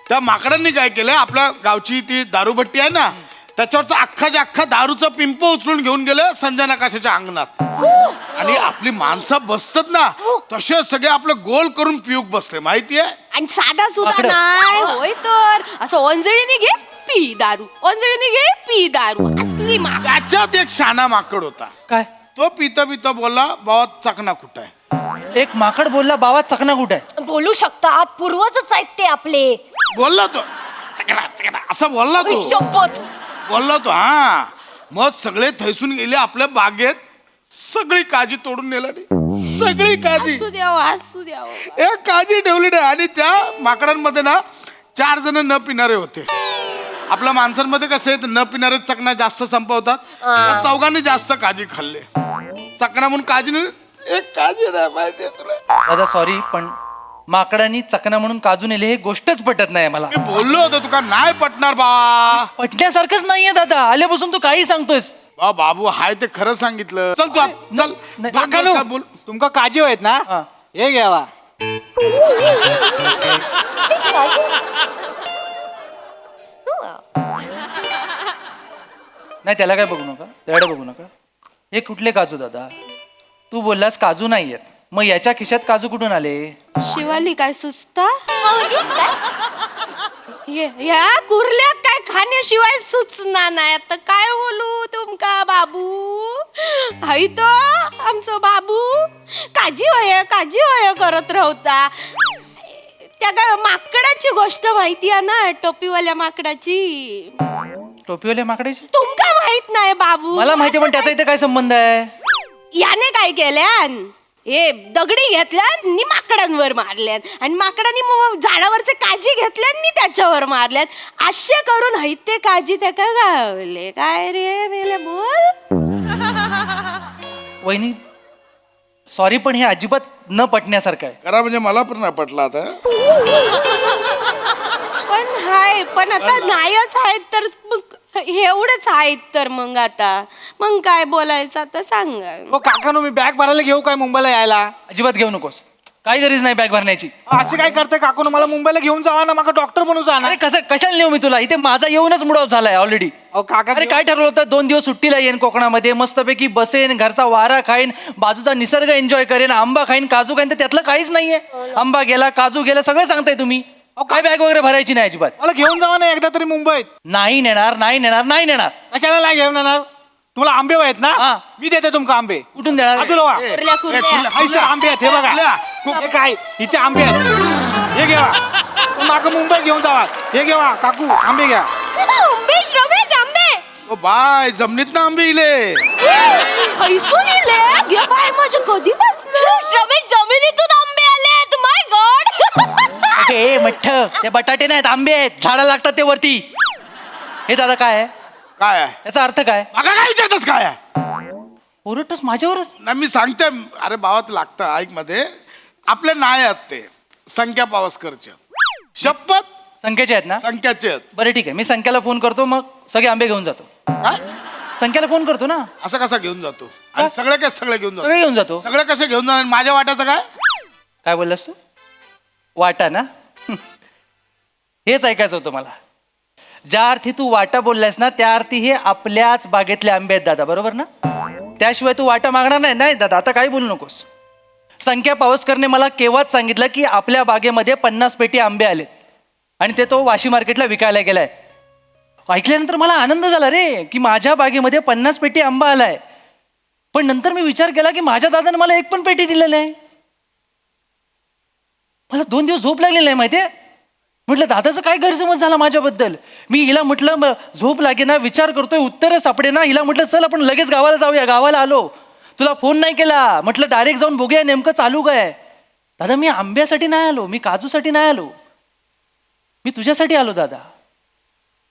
त्या माकडांनी काय केलं आपल्या गावची ती दारूभट्टी आहे ना त्याच्यावरचा अख्खा दारूचा पिंप उचलून घेऊन गेलं संजय नकाशाच्या अंगणात आणि आपली माणसं बसतात ना तसे सगळे आपलं गोल करून पिऊक बसले माहितीये. आणि साधा सुद्धा माकडं. नाही होय तर असं ओंजळीने घे पी दारू, ओंजळीने घे पी दारू असली माग. त्याच्यात एक शाना माकड होता. काय तो पिता पिता बोलला बाबा चकना कुठं आहे. एक माकड बोलला बाबा चकना कुठे आहे? बोलू शकतात, पूर्वजच आहेत ते आपले. बोलला तो चकना चकना असं बोलला तो. शपथ. बोलला तो हा. मग सगळे थैसून गेले आपल्या बागेत. सगळी काजी तोडून नेला नाही. सगळी काजी असू द्यावं असू द्यावं. एक काजी ठेवली नाही. आणि त्या माकडांमध्ये ना 4 जण न पिणारे होते. आपल्या माणसांमध्ये कसं आहे न पिणारे चकना जास्त संपवतात. त्या चौघांनी जास्त काजी खाल्ले. चकना म्हणून काजी नाही. एक काजी नाही माहितीये तुला. दादा सॉरी, पण माकडांनी चकना म्हणून काजू नेले हे गोष्टच पटत नाही मला. मी बोललो होतो तुका नाही पटणार बा. पटण्यासारखंच नाहीये दादा, आल्यापासून तू काही सांगतोयस. बा बाबू हाय ते खरं सांगितलं. चल तू चल नाही, दोन दिवस काय बोल. तुमका काजी आहेत ना हा. हे घ्यावा. नाही त्याला काय बघू नका, त्याकडे बघू नका. हे कुठले काजू दादा? तू बोललास काजू नाहीयेत, मग याच्या खिशात काजू कुठून आले? शिवाली काय सुचता? म्हणजे काय? या कुर्ल्यात काय खाण्याशिवाय सुचना नाही. आता काय बोलू तुमका बाबू? हाय तो आमचं बाबू काजी होय करत राहता. त्या काय माकडाची गोष्ट माहिती आहे ना, टोपीवाल्या माकडाची. टोपीवाल्या माकडाची? तुमका माहित नाही बाबू? मला माहिती, पण त्याचा इथे काय संबंध आहे? याने काय केल्यान हे दगडी घेतल्यान नि माकडांवर मारल्यान आणि माकडांनी मग झाडावरचे काजी घेतल्यान त्याच्यावर मारल्यान. असे करून हैते काजी त्याका गावले. काय रे मेले बोल. वहिनी सॉरी, पण हे अजिबात न पटण्यासारखं आहे. करा म्हणजे मला पण नाही पटला आता. पण आता नाहीच आहेत तर मग एवढंच आहेत तर मग आता मग काय बोलायचं आता सांगा. हो काकानो, मी बॅग भरायला घेऊ काय मुंबईला यायला? अजिबात घेऊ नकोस, काही गरज नाही बॅग भरण्याची. असे काय करते काकानो? मला मुंबईला घेऊन जावा ना, मला डॉक्टर बनू जा ना. अरे कसं कशाला नेऊ मी तुला? इथे माझा येऊनच मूड ऑफ झालाय ऑलरेडी. अहो काका, अरे काय ठरवलं होतं? 2 दिवस सुट्टीला येईन कोकणामध्ये, मस्तपैकी बसेन, घरचा वारा खाईन, बाजूचा निसर्ग एन्जॉय करेन, आंबा खाईन, काजू खाईन. तर त्यातलं काहीच नाहीये. आंबा गेला, काजू गेला, सगळं सांगताय तुम्ही. काय बॅग वगैरे भरायची नाही अजिबात. मला घेऊन जावा ना एकदा तरी मुंबईत. नाही नेणार, नाही नेणार, नाही नेणार. कशाला नाही घेऊन येणार? तुम्हाला आंबे आहेत ना? हा. मी देते तुमका आंबे. कुठून देणार? अजूला कुर्ल्या आंबे आहेत, हे बघा. हे काय इथे आंबे आहेत, हे घ्या. माग मुंबईत घेऊन जावा. हे घ्या काकू, आंबे घ्या. उंबीच, रमेश, आंबे. ओ बाय जमिनीत ना आंबे इले. हैसून इले घे बाय माझ्या कधीपासून. रमेश, जमिनीतून आंबे आलेत. माय गॉड. हे मठ्ठ, ते बटाटे नाहीत, आंबे आहेत, झाडं लागतात ते वरती. हे दादा काय आहे? काय आहे? याचा अर्थ काय? मागा काय विचारतस काय आहे? ओरडतोस माझ्यावरच? नाही मी सांगते. अरे भावात लागतं ऐक मध्ये. आपले नाही आहेत ते संख्या पावसकरचे. शपथ संख्याचे आहेत ना? संख्याचे आहेत. बरं ठीक आहे, मी संख्याला फोन करतो, मग सगळे आंबे घेऊन जातो. काय संख्याला फोन करतो ना. असं कसा घेऊन जातो? आणि सगळे काय सगळे घेऊन जातो? सगळे घेऊन जातो. सगळे कसे घेऊन जाणार? माझ्या वाट्याचं काय? काय बोललास तू? वाटा ना? हेच ऐकायचं होतं मला. ज्या अर्थी तू वाटा बोललास ना, त्या अर्थी हे आपल्याच बागेतले आंबे आहेत दादा, बरोबर ना? त्याशिवाय तू वाटा मागणार नाही. नाही दादा, आता काही बोलू नकोस. संख्या पावसकरने मला केव्हाच सांगितलं की आपल्या बागेमध्ये 50 पेटी आंबे आलेत आणि ते तो वाशी मार्केटला विकायला गेलाय. ऐकल्यानंतर मला आनंद झाला रे, की माझ्या बागेमध्ये 50 पेटी आंबा आलाय. पण नंतर मी विचार केला की माझ्या दादाने मला 1 पण पेटी दिलेलं आहे. मला 2 दिवस झोप लागलेली नाही माहितीये. म्हटलं दादाचं काय गैरसमज झाला माझ्याबद्दल. मी हिला म्हटलं झोप लागे ना, विचार करतोय, उत्तरं सापडे ना. हिला म्हटलं चल आपण लगेच गावाला जाऊया. गावाला आलो, तुला फोन नाही केला. म्हटलं डायरेक्ट जाऊन बघूया नेमकं चालू काय. दादा मी आंब्यासाठी नाही आलो, मी काजूसाठी नाही आलो, मी तुझ्यासाठी आलो दादा.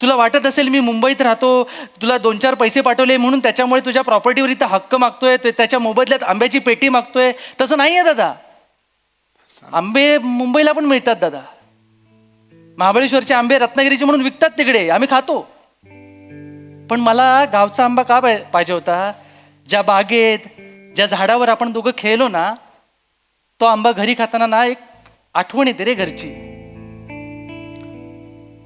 तुला वाटत असेल मी मुंबईत राहतो, तुला 2-4 पैसे पाठवले म्हणून त्याच्यामुळे तुझ्या प्रॉपर्टीवर इथं हक्क मागतोय, त्याच्या मोबदल्यात आंब्याची पेटी मागतोय. तसं नाही आहे दादा. आंबे मुंबईला पण मिळतात दादा. महाबळेश्वरचे आंबे रत्नागिरीचे म्हणून विकतात तिकडे, आम्ही खातो. पण मला गावचा आंबा का पाहिजे होता? ज्या बागेत, ज्या झाडावर आपण दोघं खेळलो ना, तो आंबा घरी खाताना ना एक आठवण येते रे घरची.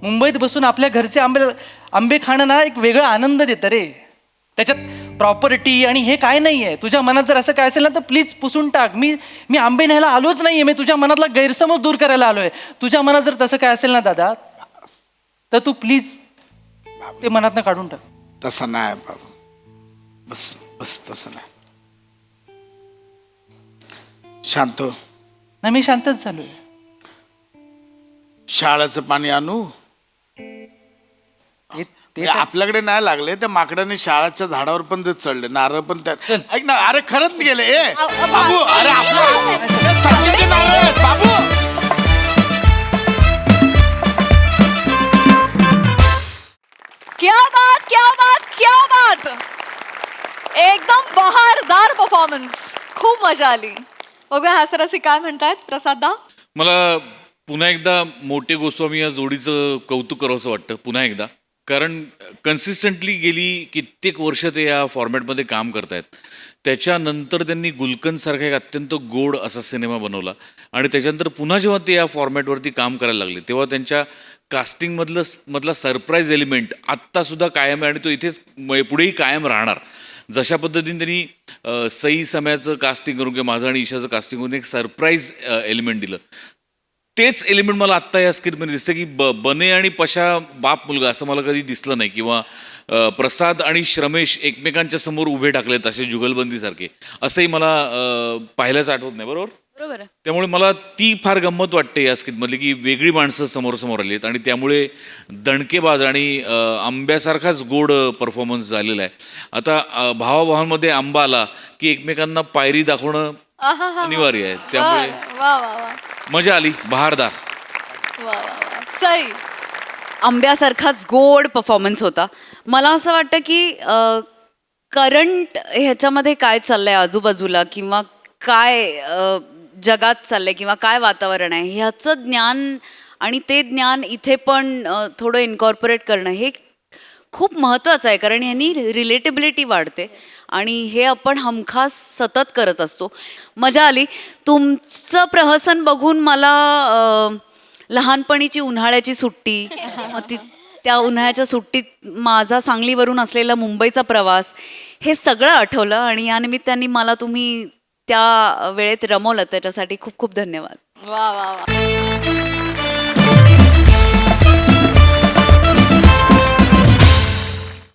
मुंबईत बसून आपल्या घरचे आंबे खाणं ना एक वेगळा आनंद देतं रे. त्याच्यात प्रॉपर्टी आणि हे काय नाही आहे. तुझ्या मनात जर असं काय असेल ना तर प्लीज पुसून टाक. मी आंबे न्यायला आलोच नाहीये, मी तुझ्या मनातला गैरसमज दूर करायला आलोय. तुझ्या मनात जर तसं काय असेल ना दादा, तर तू प्लीज ते मनातनं काढून टाक. तसं नाही बाबू, बस बस तसं नाही. शांत हो. नाही मी शांतच झालोय. शाळेचं पाणी आणू? ते आपल्याकडे नाही लागले, त्या माकडाने शाळाच्या झाडावर पण ते चढले, नारळ पण त्यात. ऐक ना, अरे खरंच गेले. बाबू, अरे आपल्या संख्येचे नारळ आहेत बाबू. क्या बात, क्या बात, क्या बात. एकदम बहारदार परफॉर्मन्स, खूप मजा आली. बघूया हास्यरसिक काय म्हणतायत. प्रसाददा, मला पुन्हा एकदा मोठे गोस्वामी या जोडीचं कौतुक करावंसं वाटतं पुन्हा एकदा, कारण कन्सिस्टंटली गेली कित्येक वर्ष ते या फॉर्मॅटमध्ये काम करतायत. त्याच्यानंतर त्यांनी गुलकंदसारखा एक अत्यंत गोड असा सिनेमा बनवला आणि त्याच्यानंतर पुन्हा जेव्हा ते या फॉर्मॅटवरती काम करायला लागले तेव्हा त्यांच्या कास्टिंगमधला सरप्राईज एलिमेंट आत्तासुद्धा कायम आहे आणि तो इथेच पुढेही कायम राहणार. जशा पद्धतीने त्यांनी सई सम्याचं कास्टिंग करून किंवा माझं आणि ईशाचं कास्टिंग करून एक सरप्राईज एलिमेंट दिलं, तेच एलिमेंट मला आत्ता या स्क्रिप्टमध्ये दिसतं की बने आणि पशा बाप मुलगा असं मला कधी दिसलं नाही, किंवा प्रसाद आणि श्रमेश एकमेकांच्या समोर उभे टाकलेत असे जुगलबंदीसारखे, असंही मला पाहिल्याच आठवत नाही. बरोबर. त्यामुळे मला ती फार गंमत वाटते या स्क्रिप्टमधली की वेगळी माणसं समोर समोर आली आहेत आणि त्यामुळे दणकेबाज आणि आंब्यासारखाच गोड परफॉर्मन्स झालेला आहे. आता भावाभावांमध्ये आंबा आला की एकमेकांना पायरी दाखवणं अनिवार्य आहे, त्यामुळे वा वा वा मजा आली. बहारदार. वा वा वा. सई, आंब्यासारखाच गोड परफॉर्मन्स होता. मला असं वाटतं की करंट ह्याच्यामध्ये काय चाललंय आजूबाजूला, किंवा काय जगात चाललंय, किंवा काय वातावरण आहे, ह्याचं ज्ञान आणि ते ज्ञान इथे पण थोडं इन्कॉर्पोरेट करणं हे खूप महत्त्वाचं आहे. कारण ह्यांनी रिलेटेबिलिटी वाढते आणि हे आपण हमखास सतत करत असतो. मजा आली. तुमचं प्रहसन बघून मला लहानपणीची उन्हाळ्याची सुट्टी, त्या उन्हाळ्याच्या सुट्टीत माझा सांगलीवरून असलेला मुंबईचा प्रवास, हे सगळं आठवलं आणि या निमित्ताने मला तुम्ही त्या वेळेत रमवलं, त्याच्यासाठी खूप खूप धन्यवाद. वा वा वा.